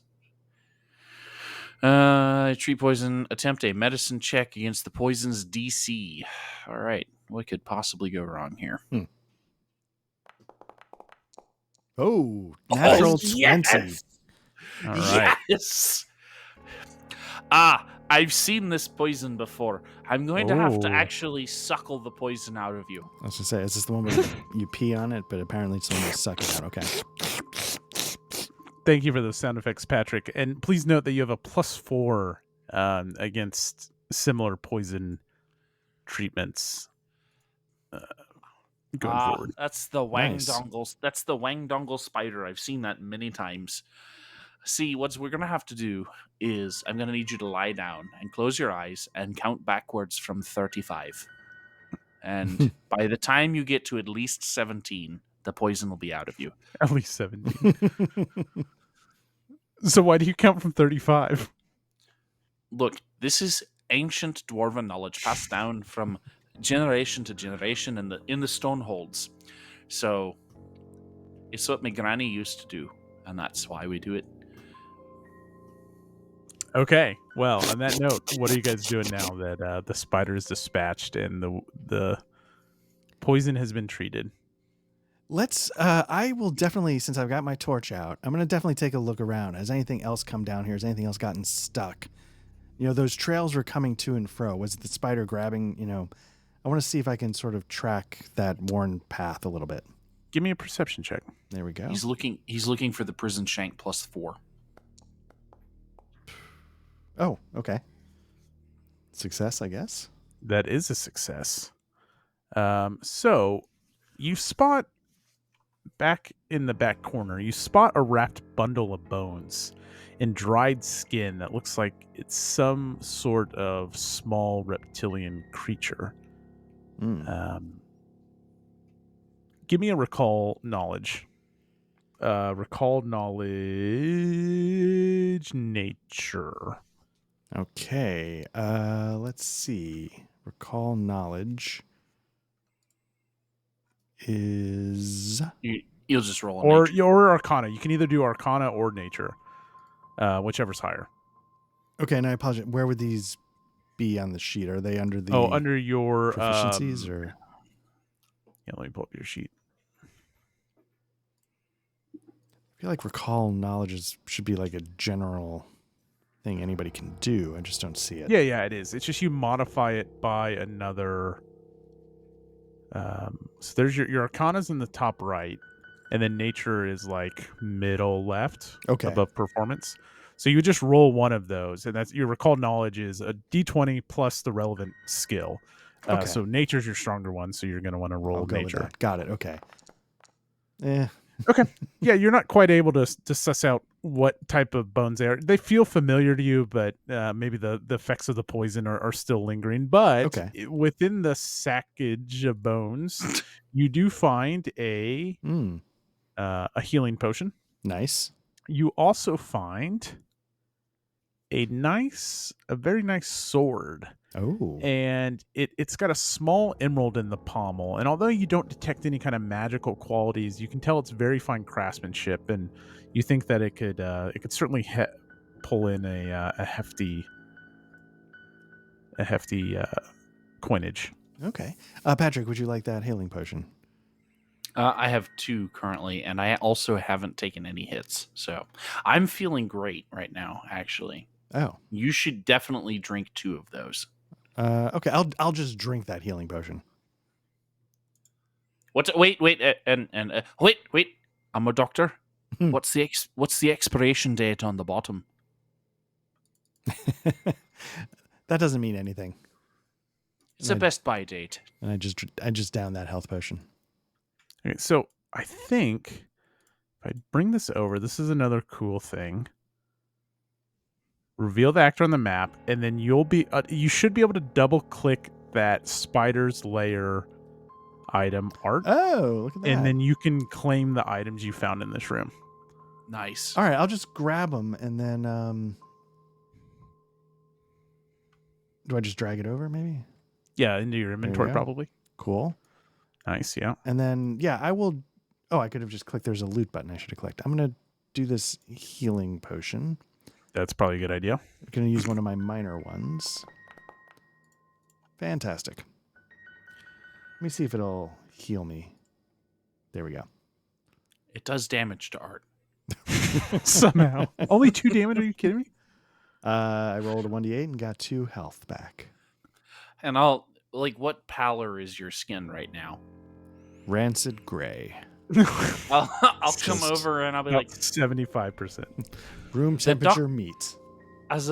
Treat poison. Attempt a medicine check against the poison's DC. All right. What could possibly go wrong here? Oh, natural 20. Yes! All right. Yes. I've seen this poison before. I'm going to have to Oh. actually suckle the poison out of you. I was gonna say, is this the one where you pee on it, but apparently it's the one you suck it out? Okay. Thank you for those sound effects, Patrick. And please note that you have a +4 against similar poison treatments going forward. That's the Wang Nice. Dongle. That's the Wang Dongle spider. I've seen that many times. See, what we're gonna have to do is I'm gonna need you to lie down and close your eyes and count backwards from 35. And by the time you get to at least 17, the poison will be out of you. At least 17. So why do you count from 35? Look, this is ancient dwarven knowledge passed down from generation to generation in the Stoneholds. So it's what my granny used to do, and that's why we do it. Okay. Well, on that note, what are you guys doing now that the spider is dispatched and the poison has been treated? Let's, I will definitely, since I've got my torch out, I'm going to definitely take a look around. Has anything else come down here? Has anything else gotten stuck? You know, those trails were coming to and fro. Was the spider grabbing, you know, I want to see if I can sort of track that worn path a little bit. Give me a perception check. There we go. He's looking for the prison shank +4. Oh, okay. Success, I guess. That is a success. So you spot back in the back corner, you spot a wrapped bundle of bones and dried skin that looks like it's some sort of small reptilian creature. Give me a recall knowledge. Recall knowledge nature. Okay. Let's see. Recall knowledge is You'll just roll Or nature. your arcana. You can either do arcana or nature. Whichever's higher. okay. And I apologize. Where would these be on the sheet? Are they under the Under your proficiencies or? Yeah, let me pull up your sheet. I feel like recall knowledge should be like a general thing anybody can do. I just don't see it. Yeah, it is. It's just you modify it by another. So there's your arcana's in the top right, and then nature is like middle left Okay. above performance. So you just roll one of those, and that's your recall knowledge is a d20 plus the relevant skill. Okay. So nature's your stronger one, so you're going to want to roll I'll go with nature. that. Got it. Okay. Okay. Yeah, you're not quite able to suss out what type of bones they are. They feel familiar to you, but maybe the effects of the poison are still lingering. But Okay. within the sackage of bones, you do find a healing potion. Nice. You also find a very nice sword. Oh. And it's got a small emerald in the pommel. And although you don't detect any kind of magical qualities, you can tell it's very fine craftsmanship. And you think that it could certainly pull in a hefty coinage. Okay. Patrick, would you like that healing potion? I have 2 currently, and I also haven't taken any hits. So I'm feeling great right now, actually. Oh. You should definitely drink 2 of those. Okay. I'll just drink that healing potion. Wait. I'm a doctor. What's the expiration date on the bottom? That doesn't mean anything. It's a best buy date. And I just downed that health potion. Okay, so I think if I bring this over, this is another cool thing. Reveal the actor on the map, and then you should be able to double click that spider's lair item art. Oh, look at that. And then you can claim the items you found in this room. Nice. All right, I'll just grab them and then do I just drag it over maybe? Yeah, into your inventory go. probably. Cool. Nice, yeah. And then I will I could have just clicked there's a loot button I should have clicked. I'm going to do this healing potion. That's probably a good idea. I'm going to use one of my minor ones. Fantastic. Let me see if it'll heal me. There we go. It does damage to Art. Somehow. Only 2 damage? Are you kidding me? I rolled a 1d8 and got 2 health back. And I'll what pallor is your skin right now? Rancid gray. I'll come Just over and I'll be About like, 75%. Room temperature meat. as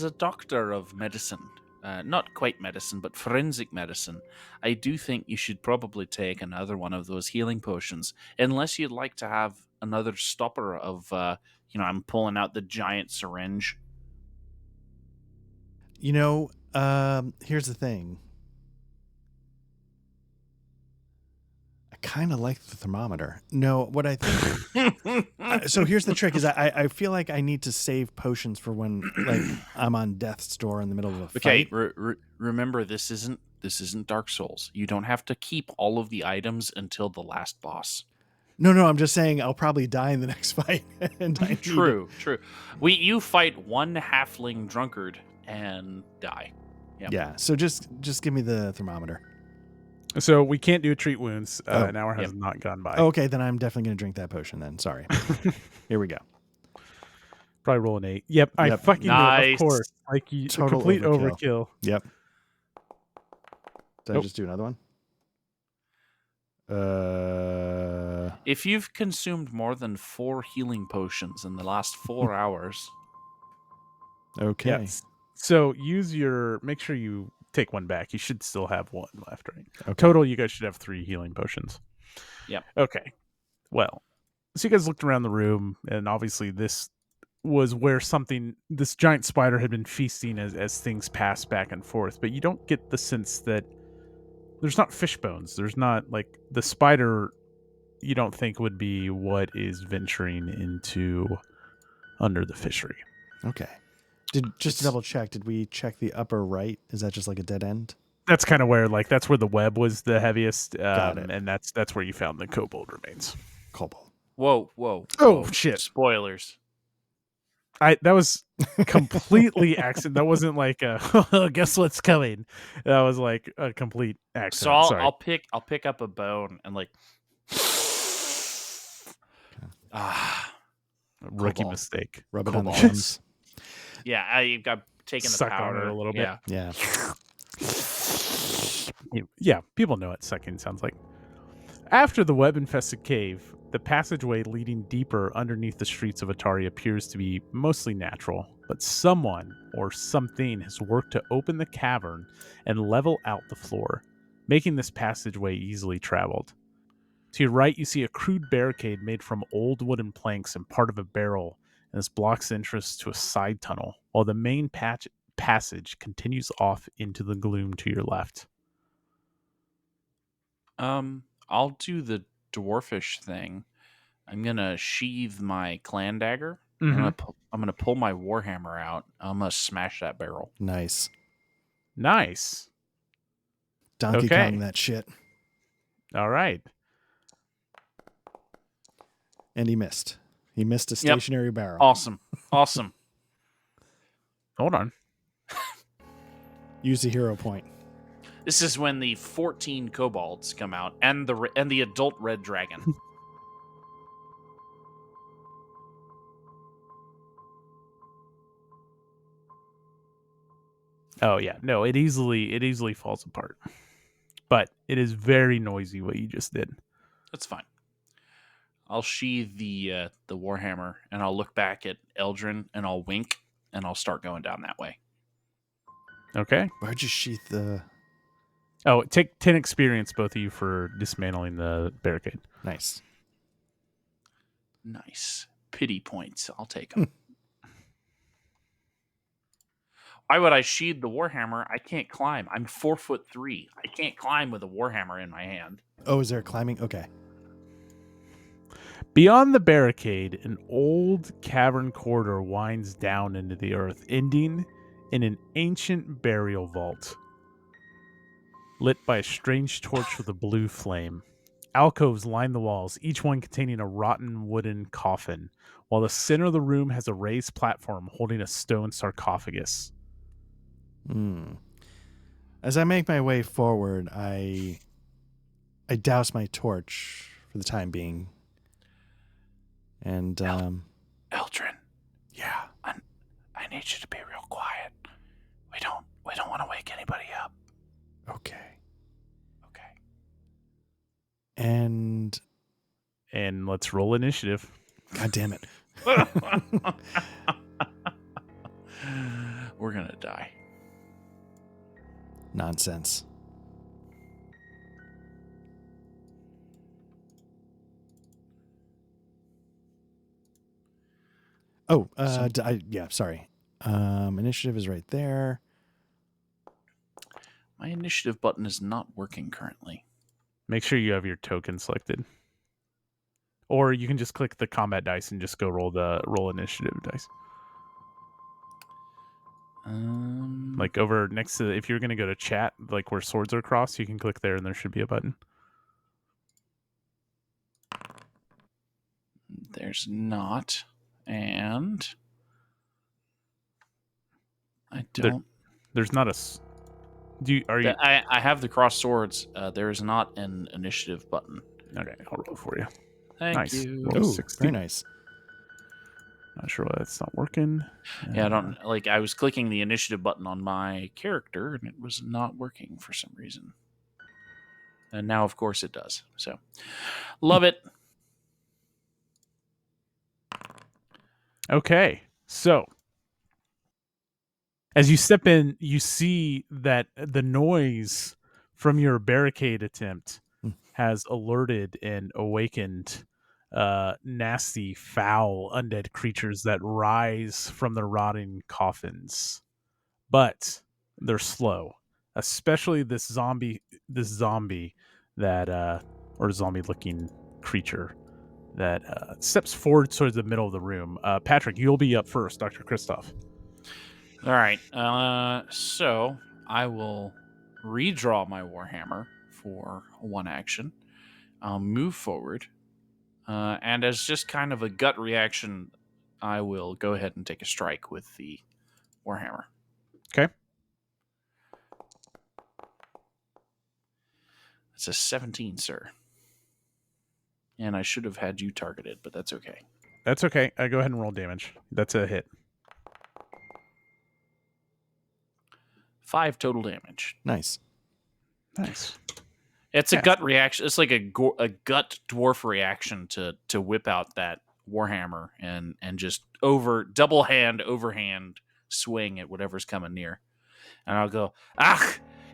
a doctor of medicine, not quite medicine, but forensic medicine, I do think you should probably take another one of those healing potions, unless you'd like to have another stopper of, I'm pulling out the giant syringe. Here's the thing. I kind of like the thermometer. No, what I think. So here's the trick: is I feel like I need to save potions for when I'm on death's door in the middle of a Okay, fight. remember this isn't Dark Souls. You don't have to keep all of the items until the last boss. No, I'm just saying I'll probably die in the next fight. And I True. You fight one halfling drunkard and die. Yep. Yeah. So just give me the thermometer. So we can't do treat wounds. Oh, an hour has not gone by. Okay, then I'm definitely going to drink that potion then. Sorry. Here we go. Probably roll an 8. Yep, I fucking knew it, of course. Like Total complete overkill. overkill. Yep. Did I just do another one? If you've consumed more than 4 healing potions in the last 4 hours. Okay. Yes. So make sure you take one back. You should still have one left, right? Okay. Total, you guys should have 3 healing potions. Yep. Okay. Well, so you guys looked around the room, and obviously this was where this giant spider had been feasting as things passed back and forth, but you don't get the sense that there's not fish bones. There's not the spider you don't think would be what is venturing into under the fishery. Okay. Just to double check, did we check the upper right? Is that just like a dead end? That's kind of where that's where the web was the heaviest. Got it. And that's where you found the kobold remains. Kobold. Whoa. Oh, shit. Spoilers. That was completely accident. That wasn't like guess what's coming. That was like a complete accident. So I'll pick up a bone and rookie mistake. Rub it on the Kobolds. gums. Yeah, I got taken the Suck powder on it a little bit. Yeah. Yeah, people know what sucking sounds like. After the web-infested cave, the passageway leading deeper underneath the streets of Otari appears to be mostly natural, but someone or something has worked to open the cavern and level out the floor, making this passageway easily traveled. To your right, you see a crude barricade made from old wooden planks and part of a barrel, and this blocks entrance to a side tunnel, while the main passage continues off into the gloom to your left. I'll do the dwarfish thing. I'm gonna sheathe my clan dagger. Mm-hmm. I'm gonna pull my warhammer out. I'm gonna smash that barrel. Nice. Donkey Kong that shit. All right. And he missed. He missed a stationary barrel. Awesome. Hold on. Use the hero point. This is when the 14 kobolds come out and the adult red dragon. Oh yeah, no, it easily falls apart. But it is very noisy what you just did. That's fine. I'll sheathe the warhammer and I'll look back at Eldrin and I'll wink and I'll start going down that way. Okay. Why'd you sheath the... Oh, take 10 experience, both of you, for dismantling the barricade. Nice. Pity points. I'll take them. Why would I sheathe the warhammer? I can't climb. I'm 4'3". I can't climb with a warhammer in my hand. Oh, is there climbing? Okay. Beyond the barricade, an old cavern corridor winds down into the earth, ending in an ancient burial vault, lit by a strange torch with a blue flame. Alcoves line the walls, each one containing a rotten wooden coffin, while the center of the room has a raised platform holding a stone sarcophagus. As I make my way forward, I douse my torch for the time being. And Eldrin. Yeah. I need you to be real quiet. We don't want to wake anybody up. Okay. Okay. And let's roll initiative. God damn it. We're gonna die. Nonsense. Oh, sorry. Initiative is right there. My initiative button is not working currently. Make sure you have your token selected. Or you can just click the combat dice and just go roll initiative dice. Like over next to, if you're going to go to chat, like where swords are crossed, you can click there and there should be a button. There's not. And I don't. There's not a. I have the cross swords. There is not an initiative button. Okay, I'll roll for you. Thank you. Roll Ooh, 60. very nice. Not sure why that's not working. Yeah, I don't like. I was clicking the initiative button on my character, and it was not working for some reason. And now, of course, it does. So, love it. Okay, so as you step in, you see that the noise from your barricade attempt has alerted and awakened nasty, foul, undead creatures that rise from the rotting coffins. But they're slow, especially this zombie that or zombie-looking creature that steps forward towards the middle of the room. Patrick, you'll be up first, Dr. Christoph. All right. So I will redraw my Warhammer for one action. I'll move forward. And as just kind of a gut reaction, I will go ahead and take a strike with the Warhammer. Okay. It's a 17, sir. And I should have had you targeted, but that's okay. That's okay. Go ahead and roll damage. That's a hit. 5 total damage. Nice. It's a gut reaction. It's like a gut dwarf reaction to whip out that Warhammer and just overhand swing at whatever's coming near. And I'll go,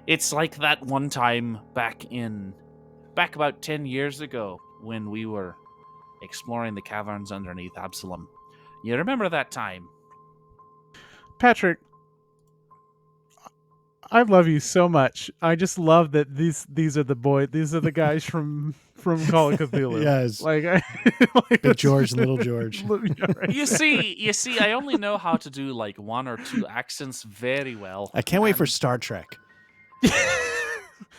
it's like that one time back about 10 years ago when we were exploring the caverns underneath Absalom. You remember that time? Patrick, I love you so much. I just love that these are the guys from Call of Cthulhu. Yes. Like Big George and Little George. Right. You see, I only know how to do like 1 or 2 accents very well. I can't wait for Star Trek.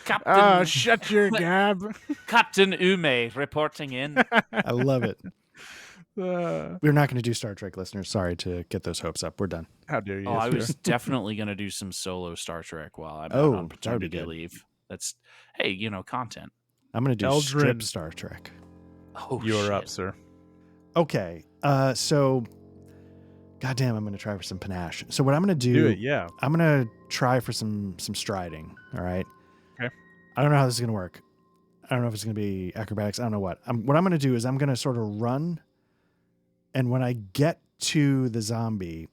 Captain, shut your gab. Captain Ume reporting in. I love it. We're not going to do Star Trek, listeners. Sorry to get those hopes up. We're done. How dare you? Oh, I was definitely going to do some solo Star Trek while I'm out on paternity leave. That's, hey, content. I'm going to do Eldrin. strip Star Trek. Oh, You're up, sir. Okay. So, goddamn, I'm going to try for some panache. So what I'm going to Do it, yeah. I'm going to try for some striding. All right. Okay. I don't know how this is going to work. I don't know if it's going to be acrobatics. I don't know what. What I'm going to do is I'm going to sort of run. And when I get to the zombie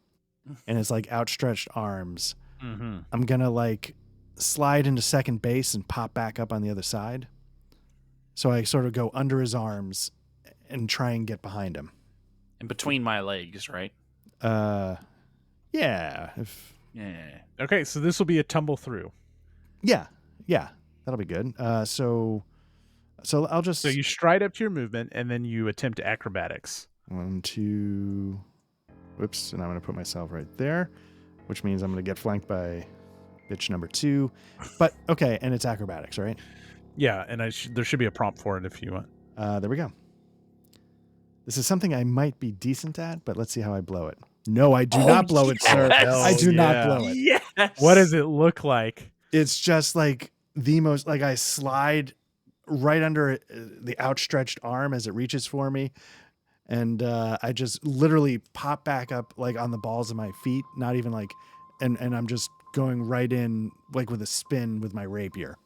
and it's like outstretched arms, I'm going to like slide into second base and pop back up on the other side. So I sort of go under his arms and try and get behind him. In between my legs, right? Yeah. Yeah. Okay, so this will be a tumble through. Yeah. That'll be good. So I'll just... So you stride up to your movement, and then you attempt acrobatics. 1, 2... Whoops, and I'm going to put myself right there, which means I'm going to get flanked by bitch number 2. But, okay, and it's acrobatics, right? Yeah, and there should be a prompt for it if you want. There we go. This is something I might be decent at, but let's see how I blow it. No, I do not blow it, sir. I do not blow it. Yes. What does it look like? It's just like the most, like I slide right under the outstretched arm as it reaches for me. and I just literally pop back up like on the balls of my feet, not even like, and I'm just going right in like with a spin with my rapier.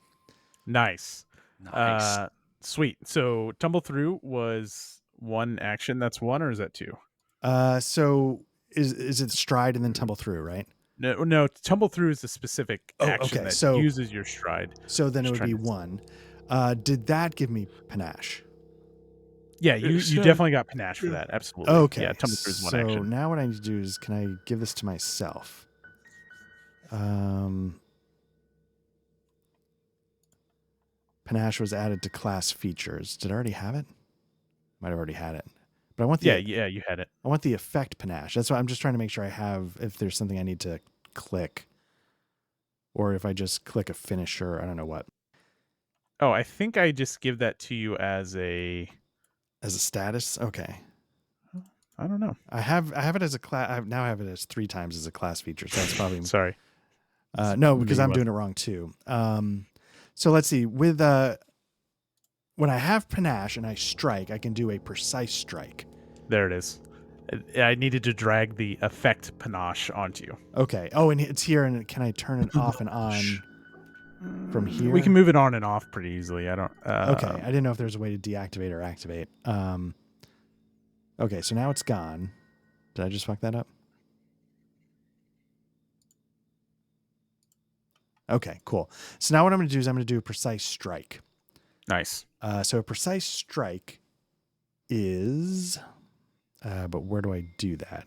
Nice. Nice. Sweet. So tumble through was one action. That's one, or is that two? So is it stride and then tumble through, right? No. Tumble through is a specific Oh, action okay. that So uses your stride. So then it Just would trying be to- one. Did that give me panache? Yeah, you So- definitely got panache for that. Absolutely. Okay. Yeah, tumble through is one So action. now what I need to do is, can I give this to myself? Panache was added to class features. Did I already have it? Might have already had it. But I want the Yeah, you had it. I want the effect panache. That's why I'm just trying to make sure I have, if there's something I need to click, or if I just click a finisher. I don't know what. Oh, I think I just give that to you as a. As a status? Okay. I don't know. I have it as a class. I now have it as 3 times as a class feature. So that's probably Sorry. no, because I'm what? doing it wrong too. So let's see. With when I have panache and I strike, I can do a precise strike. There it is. I needed to drag the effect panache onto you. Okay. Oh, and it's here. And can I turn it off and on from here? We can move it on and off pretty easily. I don't. Okay. I didn't know if there's a way to deactivate or activate. Okay. So now it's gone. Did I just fuck that up? Okay, cool. So now what I'm going to do is I'm going to do a precise strike. Nice. So a precise strike is, but where do I do that?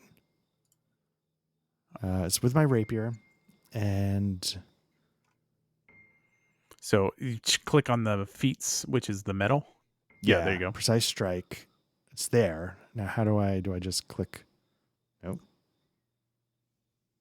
It's with my rapier, and So you click on the feats, which is the metal. Yeah, there you go. Precise strike. It's there. Now, how do I just click? Nope.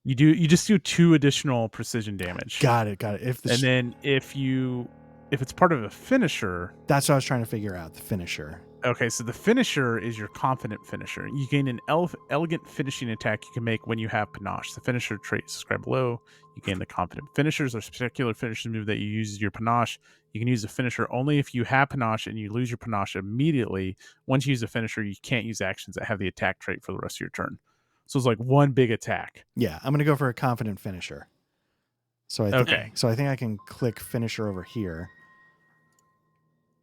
You just do 2 additional precision damage. Got it. Then if it's part of a finisher. That's what I was trying to figure out, the finisher. Okay, so the finisher is your confident finisher. You gain an elegant finishing attack you can make when you have panache. The finisher trait is described below. You gain the confident finishers or particular finishing move that you use as your panache. You can use the finisher only if you have panache and you lose your panache immediately. Once you use a finisher, you can't use actions that have the attack trait for the rest of your turn. So it's like one big attack. Yeah, I'm going to go for a confident finisher. So I think I can click finisher over here.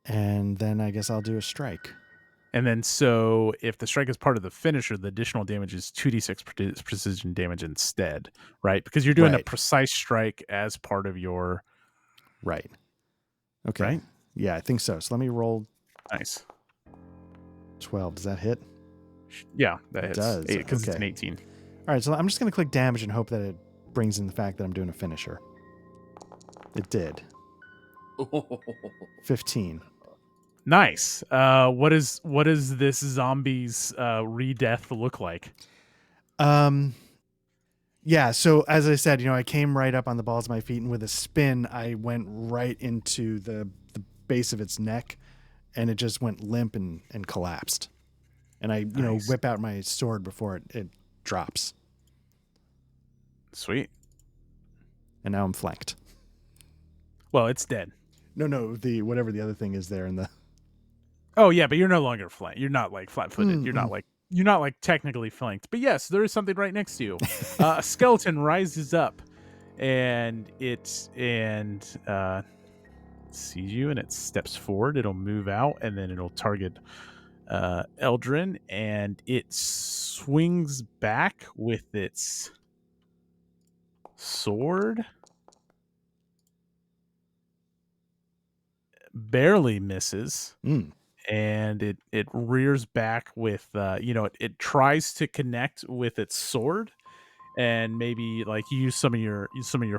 And then I guess I'll do a strike. And then so if the strike is part of the finisher, the additional damage is 2d6 precision damage instead, right? Because you're doing a precise strike as part of your... Right. Okay. Right? Yeah, I think so. So let me roll. Nice. 12. Does that hit? Yeah, that hits. It does. Because it's an 18. All right, so I'm just going to click damage and hope that it brings in the fact that I'm doing a finisher. It did. 15. Nice. What does this zombie's re-death look like? Yeah, so as I said, I came right up on the balls of my feet, and with a spin, I went right into the base of its neck, and it just went limp and collapsed. And I, Nice. whip out my sword before it drops. Sweet. And now I'm flanked. Well, it's dead. No, the whatever the other thing is there in the... Oh yeah, but you're no longer flanked. You're not like flat-footed. You're not like technically flanked. But yes, there is something right next to you. A skeleton rises up, and it sees you, and it steps forward. It'll move out, and then it'll target Eldrin, and it swings back with its sword. Barely misses. And it rears back with it tries to connect with its sword, and maybe like you use some of your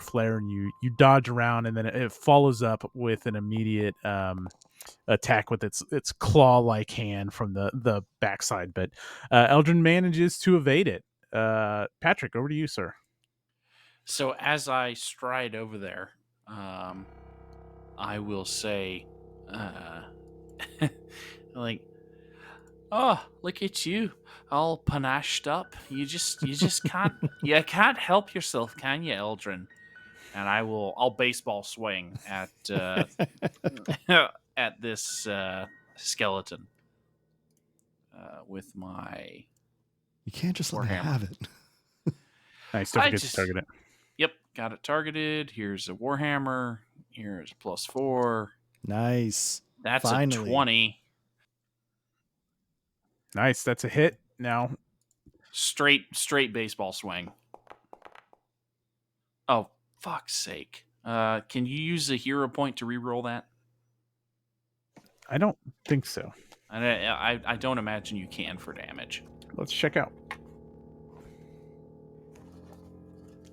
flair, and you dodge around, and then it follows up with an immediate attack with its claw like hand from the backside. But Eldrin manages to evade it. Patrick, over to you, sir. So as I stride over there, I will say, like, "Oh, look at you, all panached up. You just can't help yourself, can you, Eldrin?" And I'll baseball swing at at this skeleton. with my. You can't just let me Warhammer. have it. Nice. Don't I forget just- to target it. Yep, got it targeted. Here's a Warhammer. Here's +4. Nice. That's Finally. a 20. Nice. That's a hit. Now, Straight baseball swing. Oh, fuck's sake. Can you use a hero point to reroll that? I don't think so. I don't imagine you can for damage. Let's check out.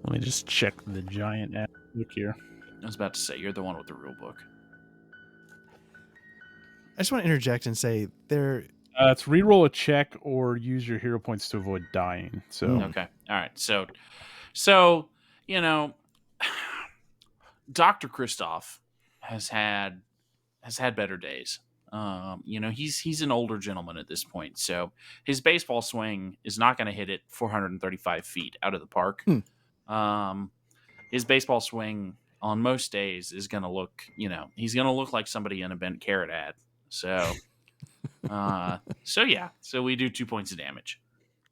Let me just check the giant app. Look here. I was about to say, you're the one with the rule book. I just want to interject and say there. It's reroll a check or use your hero points to avoid dying. So Okay. All right. So you know, Dr. Christoph has had better days. He's an older gentleman at this point, so his baseball swing is not going to hit it 435 feet out of the park. His baseball swing on most days is going to look, he's going to look like somebody in a bent carrot ad. So, so we do 2 points of damage.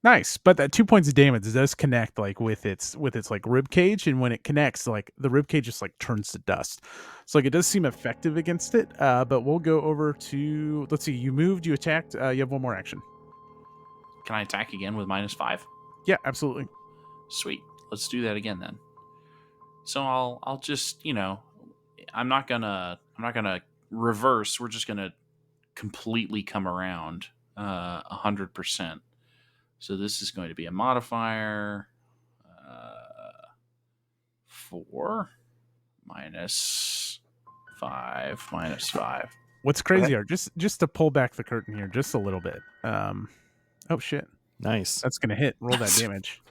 nice, but that 2 points of damage does connect like with its like rib cage, and when it connects, like the rib cage just like turns to dust. So like it does seem effective against it. But we'll go over to, let's see. You moved, you attacked. You have one more action. Can I attack again with -5? Yeah, absolutely. Sweet. Let's do that again then. So I'll just, I'm not gonna reverse. We're just gonna completely come around 100%. So this is going to be a modifier 4 -5 -5. What's crazy are just to pull back the curtain here just a little bit. Oh shit, Nice. that's gonna hit. Roll that damage.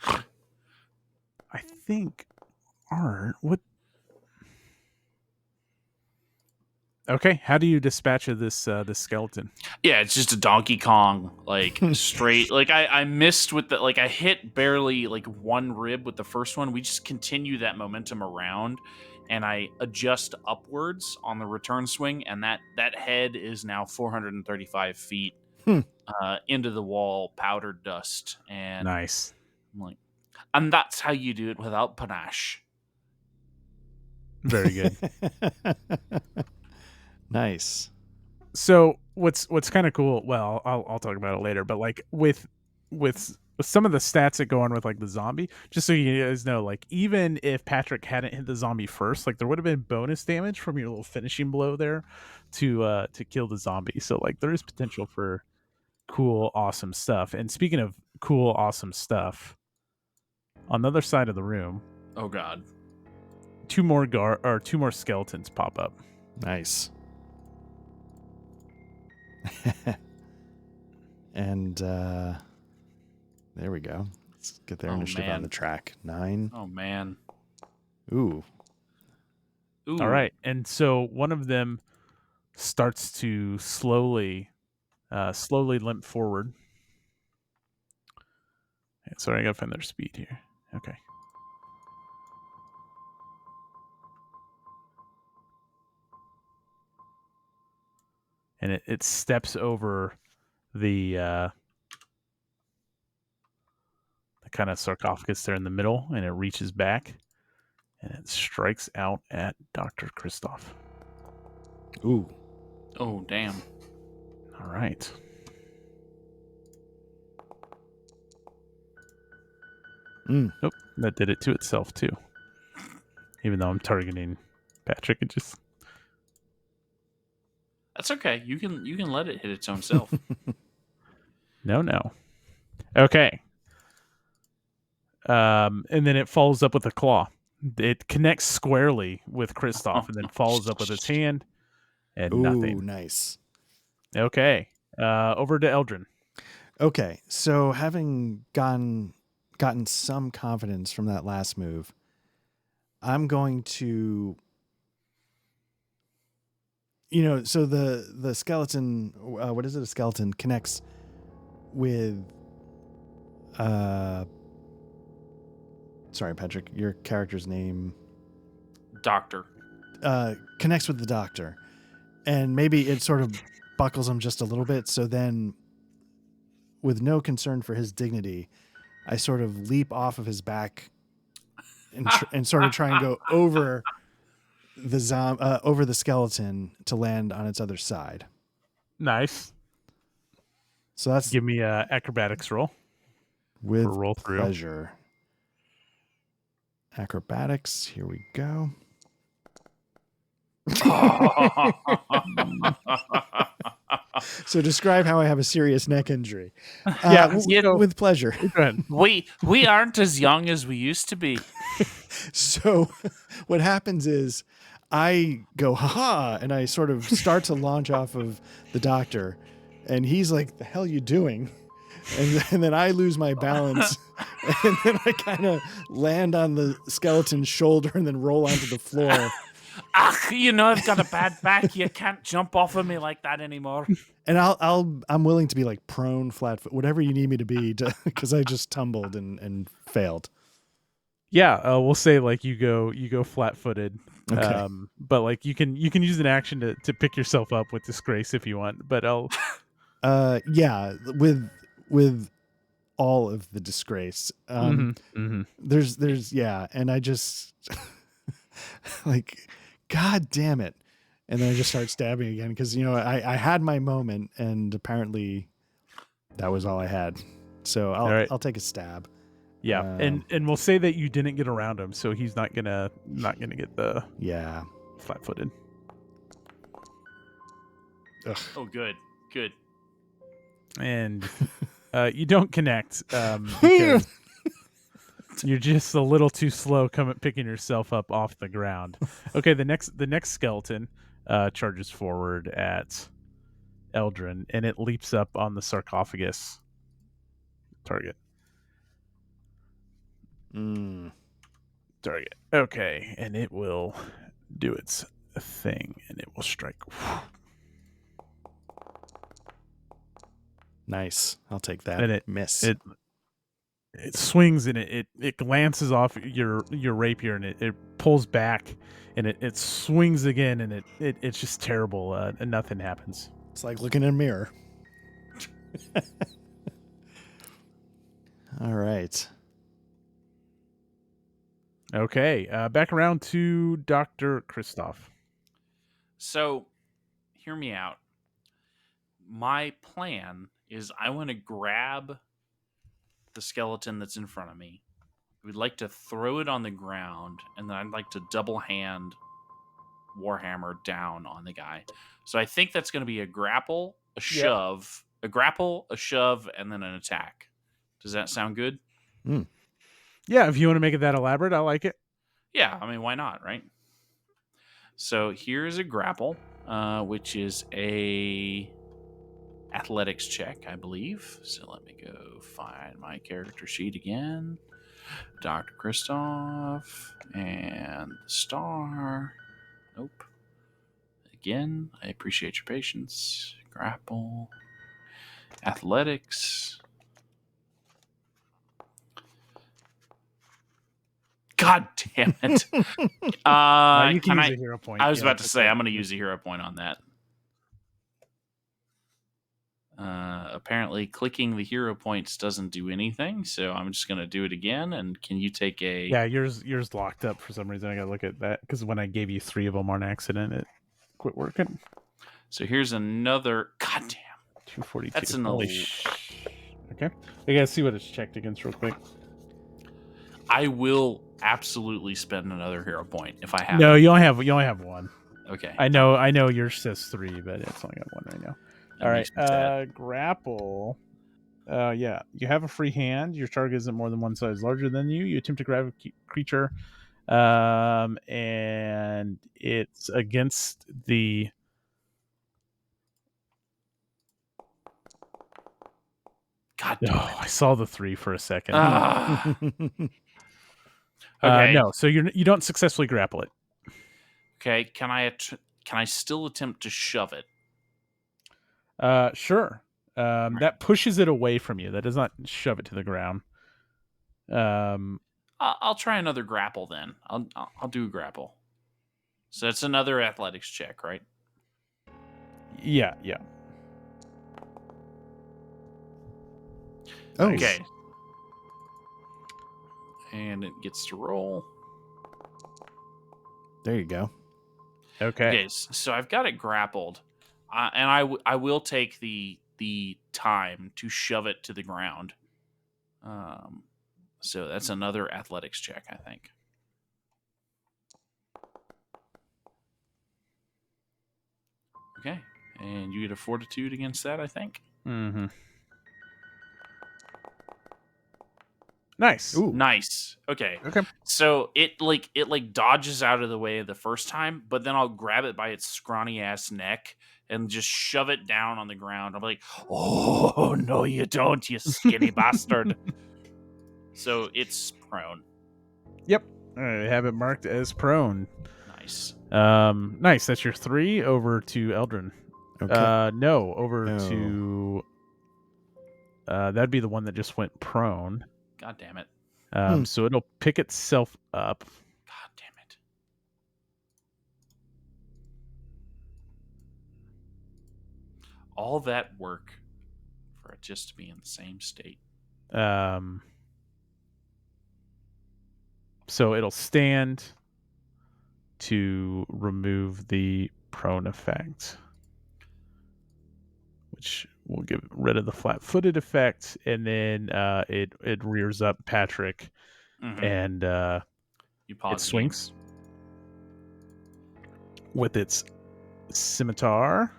I think Art. What? Okay, how do you dispatch of this skeleton? Yeah, it's just a Donkey Kong, like straight. Like I missed with the, like I hit barely like one rib with the first one. We just continue that momentum around, and I adjust upwards on the return swing, and that head is now 435 feet into the wall, powdered dust, and Nice. I'm like, and that's how you do it without panache. Very good. Nice. So what's kind of cool? Well, I'll talk about it later. But like with some of the stats that go on with like the zombie, just so you guys know, like even if Patrick hadn't hit the zombie first, like there would have been bonus damage from your little finishing blow there to kill the zombie. So like there is potential for cool, awesome stuff. And speaking of cool, awesome stuff, on the other side of the room, Oh God. two more skeletons pop up. Nice. And there we go. Let's get their initiative on the track. 9. Oh man. Ooh. Ooh. All right, and so one of them starts to slowly limp forward. Sorry, I gotta find their speed here. Okay. And it steps over the kind of sarcophagus there in the middle, and it reaches back, and it strikes out at Dr. Christoph. Ooh. Oh damn. All right. Nope, that did it to itself too. Even though I'm targeting Patrick, it just... That's okay. You can let it hit its own self. No. Okay. And then it follows up with a claw. It connects squarely with Christoph and then follows up with its hand and Ooh, nothing. Nice. Okay. Over to Eldrin. Okay, so having gotten some confidence from that last move, I'm going to, so the skeleton, what is it? A skeleton connects with, sorry, Patrick, your character's name, Doctor. connects with the doctor, and maybe it sort of buckles him just a little bit. So then with no concern for his dignity, I sort of leap off of his back and sort of try and go over the skeleton to land on its other side. Nice. So that's Give me a acrobatics roll. with roll through. pleasure. Acrobatics. Here we go. So describe how I have a serious neck injury. Yeah, with pleasure. Go ahead. We aren't as young as we used to be. So what happens is I go, ha, and I sort of start to launch off of the doctor, and he's like, the hell you doing? And then I lose my balance, and then I kind of land on the skeleton's shoulder and then roll onto the floor. I've got a bad back. You can't jump off of me like that anymore. And I'm willing to be like prone, flat foot, whatever you need me to be, because I just tumbled and failed. Yeah, we'll say like you go flat-footed. Okay. But like you can use an action to pick yourself up with disgrace if you want. But I'll yeah, with all of the disgrace. There's yeah, and I just like, God damn it. And then I just start stabbing again because, I had my moment and apparently that was all I had. So I'll take a stab. Yeah, and we'll say that you didn't get around him, so he's not gonna get the flat-footed. Ugh. Oh, good. And you don't connect because you're just a little too slow picking yourself up off the ground. Okay, the next skeleton charges forward at Eldrin, and it leaps up on the sarcophagus target. Target. Okay, and it will do its thing, and it will strike. Nice. I'll take that. And it miss. It swings and it glances off your rapier, and it pulls back, and it swings again, and it's just terrible. And nothing happens. It's like looking in a mirror. All right. Okay, back around to Dr. Kristoff. So, hear me out. My plan is I want to grab the skeleton that's in front of me. We'd like to throw it on the ground, and then I'd like to double hand Warhammer down on the guy. So I think that's going to be a grapple, a shove, a grapple, a shove, and then an attack. Does that sound good? Yeah, if you want to make it that elaborate, I like it. Yeah, I mean, why not, right? So here's a grapple, which is a athletics check, I believe. So let me go find my character sheet again. Dr. Kristoff and the star. Nope. Again, I appreciate your patience. Grapple. Athletics. God damn it. You can use a hero point. I was about to say, I'm going to use a hero point on that. Apparently, clicking the hero points doesn't do anything, so I'm just going to do it again. And can you take a... Yeah, yours locked up for some reason. I got to look at that, because when I gave you 3 of them on accident, it quit working. So here's another... God damn. 242. That's an... Okay. I got to see what it's checked against real quick. I will absolutely spend another hero point if I have. No, you only have one. Okay. I know yours says 3, but it's only got 1 right now. All right. Grapple. Yeah, you have a free hand. Your target isn't more than one size larger than you. You attempt to grab a creature, and it's against the. God damn it. I saw the 3 for a second. Okay. No, so you don't successfully grapple it. Okay, can I still attempt to shove it? Sure. That pushes it away from you. That does not shove it to the ground. I'll try another grapple then. I'll do a grapple. So it's another athletics check, right? Yeah. Oh. Nice. Okay. And it gets to roll. There you go. Okay. Okay, so I've got it grappled, and I will take the time to shove it to the ground. So that's another athletics check, I think. Okay, and you get a fortitude against that, I think. Mm-hmm. Nice. Ooh. Nice. Okay. Okay. So it dodges out of the way the first time, but then I'll grab it by its scrawny ass neck and just shove it down on the ground. I'm like, oh no, you don't, you skinny bastard. So it's prone. Yep. All right, have it marked as prone. Nice. Nice. That's your 3 over to Eldrin. Okay. No, over Oh. to that'd be the one that just went prone. God damn it. So it'll pick itself up. God damn it. All that work for it just to be in the same state. So it'll stand to remove the prone effect, which will get rid of the flat-footed effect, and then it rears up Patrick, and You pause it swings with its scimitar.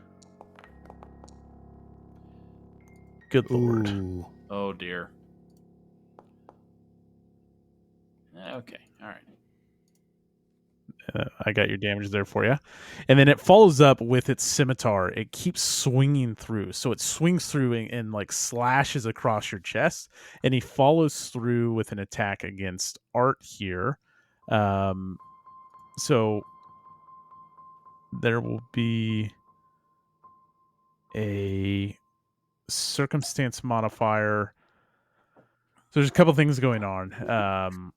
Good lord. Ooh. Oh dear. Okay. All right. I got your damage there for you. And then it follows up with its scimitar. It keeps swinging through. So it swings through and like slashes across your chest. And he follows through with an attack against Art here. So there will be a circumstance modifier. So there's a couple things going on.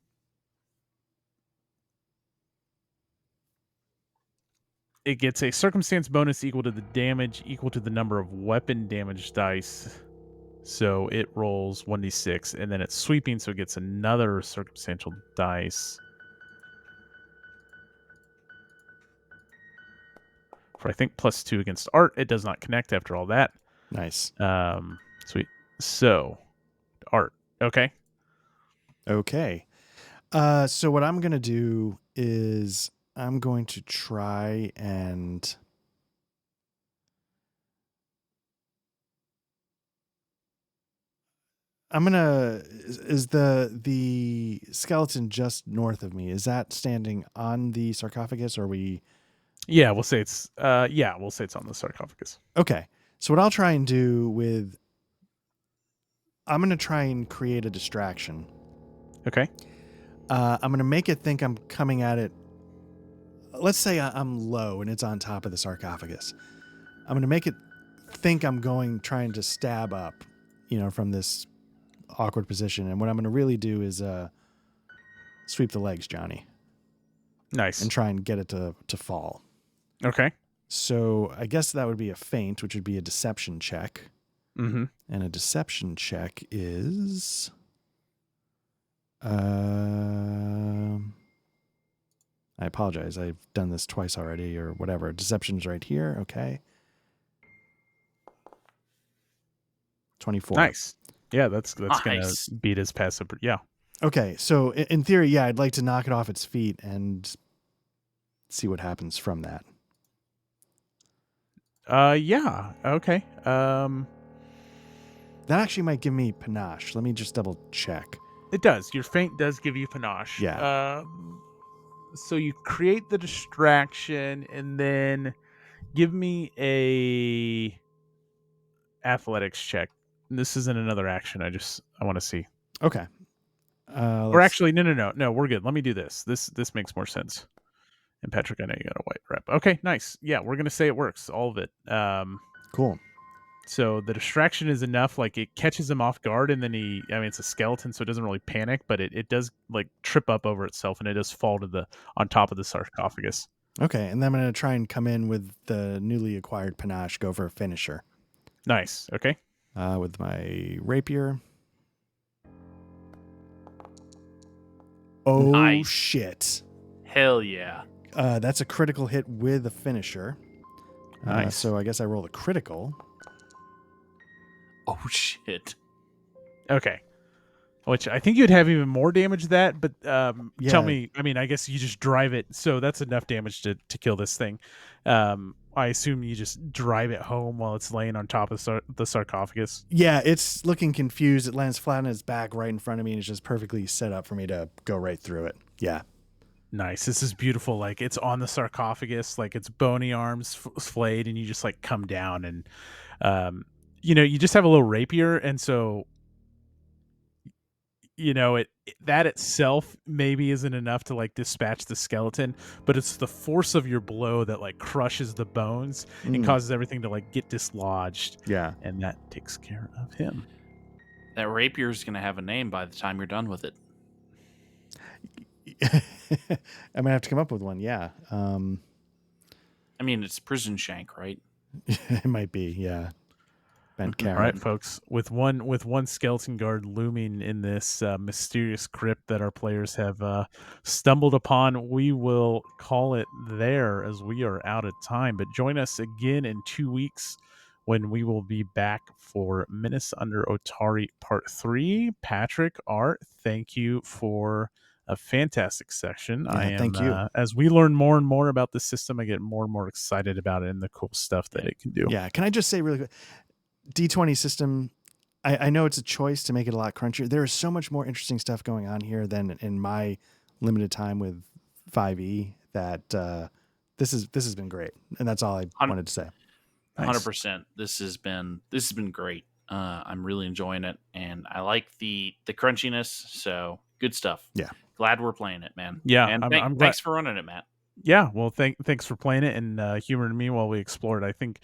It gets a circumstance bonus equal to the damage equal to the number of weapon damage dice. So it rolls 1d6, and then it's sweeping, so it gets another circumstantial dice. For I think +2 against Art. It does not connect after all that. Nice. Sweet. So, Art. Okay. Okay. So what I'm going to do is I'm going to try and is the skeleton just north of me? Is that standing on the sarcophagus, or are we? Yeah, we'll say it's on the sarcophagus. Okay. So what I'll try and do I'm going to try and create a distraction. Okay. I'm going to make it think I'm coming at it. Let's say I'm low and it's on top of the sarcophagus. I'm going to make it think I'm trying to stab up, from this awkward position. And what I'm going to really do is sweep the legs, Johnny. Nice. And try and get it to fall. Okay. So I guess that would be a feint, which would be a deception check. Mm-hmm. And a deception check is... I apologize. I've done this twice already or whatever. Deception's right here. Okay. 24. Nice. Yeah, that's Nice. going to beat his passive. Yeah. Okay. So in theory, yeah, I'd like to knock it off its feet and see what happens from that. Yeah. Okay. That actually might give me panache. Let me just double check. It does. Your feint does give you panache. Yeah. So you create the distraction and then give me a athletics check. This isn't another action. I want to see. Okay. Or actually, no. We're good. Let me do this. This makes more sense. And Patrick, I know you got a white rep. Okay, nice. Yeah, we're gonna say it works. All of it. Cool. So the distraction is enough, like it catches him off guard, and then it's a skeleton, so it doesn't really panic, but it does like trip up over itself, and it does fall on top of the sarcophagus. Okay, and then I'm going to try and come in with the newly acquired panache, go for a finisher. Nice. Okay. With my rapier. Oh, Nice. shit. Hell yeah. That's a critical hit with a finisher. Nice. So I guess I roll a critical. Oh shit. Okay. Which I think you'd have even more damage to that, but Yeah. tell me, I mean, I guess you just drive it, so that's enough damage to kill this thing. I assume you just drive it home while it's laying on top of the sarcophagus. Yeah, it's looking confused. It lands flat on its back right in front of me, and it's just perfectly set up for me to go right through it. Yeah. Nice. This is beautiful. Like, it's on the sarcophagus, like its bony arms flayed, and you just like come down and you just have a little rapier, and so that itself maybe isn't enough to like dispatch the skeleton, but it's the force of your blow that like crushes the bones and causes everything to like get dislodged. Yeah. And that takes care of him. That rapier's gonna have a name by the time you're done with it. I'm gonna have to come up with one. Yeah. I mean, it's prison shank, right? It might be. Yeah. Bent carrot. All right, folks. With one skeleton guard looming in this mysterious crypt that our players have stumbled upon, we will call it there as we are out of time. But join us again in 2 weeks when we will be back for Menace Under Otari Part 3. Patrick, Art, thank you for a fantastic session. Yeah, thank you. As we learn more and more about the system, I get more and more excited about it and the cool stuff that it can do. Yeah. Can I just say really quick? D20 system, I know it's a choice to make it a lot crunchier. There is so much more interesting stuff going on here than in my limited time with 5e that this has been great. And that's all I wanted to say. 100%. This has been great. I'm really enjoying it, and I like the crunchiness. So good stuff. Yeah. Glad we're playing it, man. Yeah, and I'm glad. Thanks for running it, Matt. Yeah, well, thanks for playing it and humoring me while we explored. I think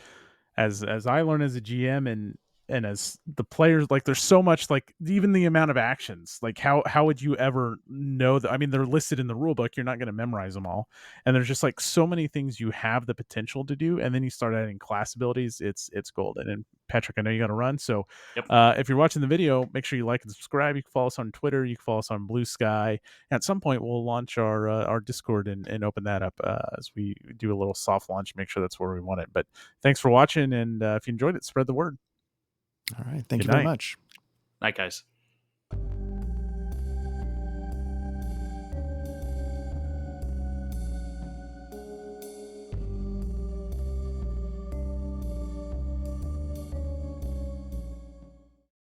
as I learn as a GM and as the players, like there's so much, like even the amount of actions, like how would you ever know that? I mean, they're listed in the rule book. You're not going to memorize them all, and there's just like so many things you have the potential to do, and then you start adding class abilities. It's golden. And Patrick, I know you got to run, so Yep. If you're watching the video, make sure you like and subscribe. You can follow us on Twitter. You can follow us on Blue Sky. At some point, we'll launch our Discord and open that up as we do a little soft launch. Make sure that's where we want it. But thanks for watching, and if you enjoyed it, spread the word. All right. Thank Good you very night. much. Night, guys.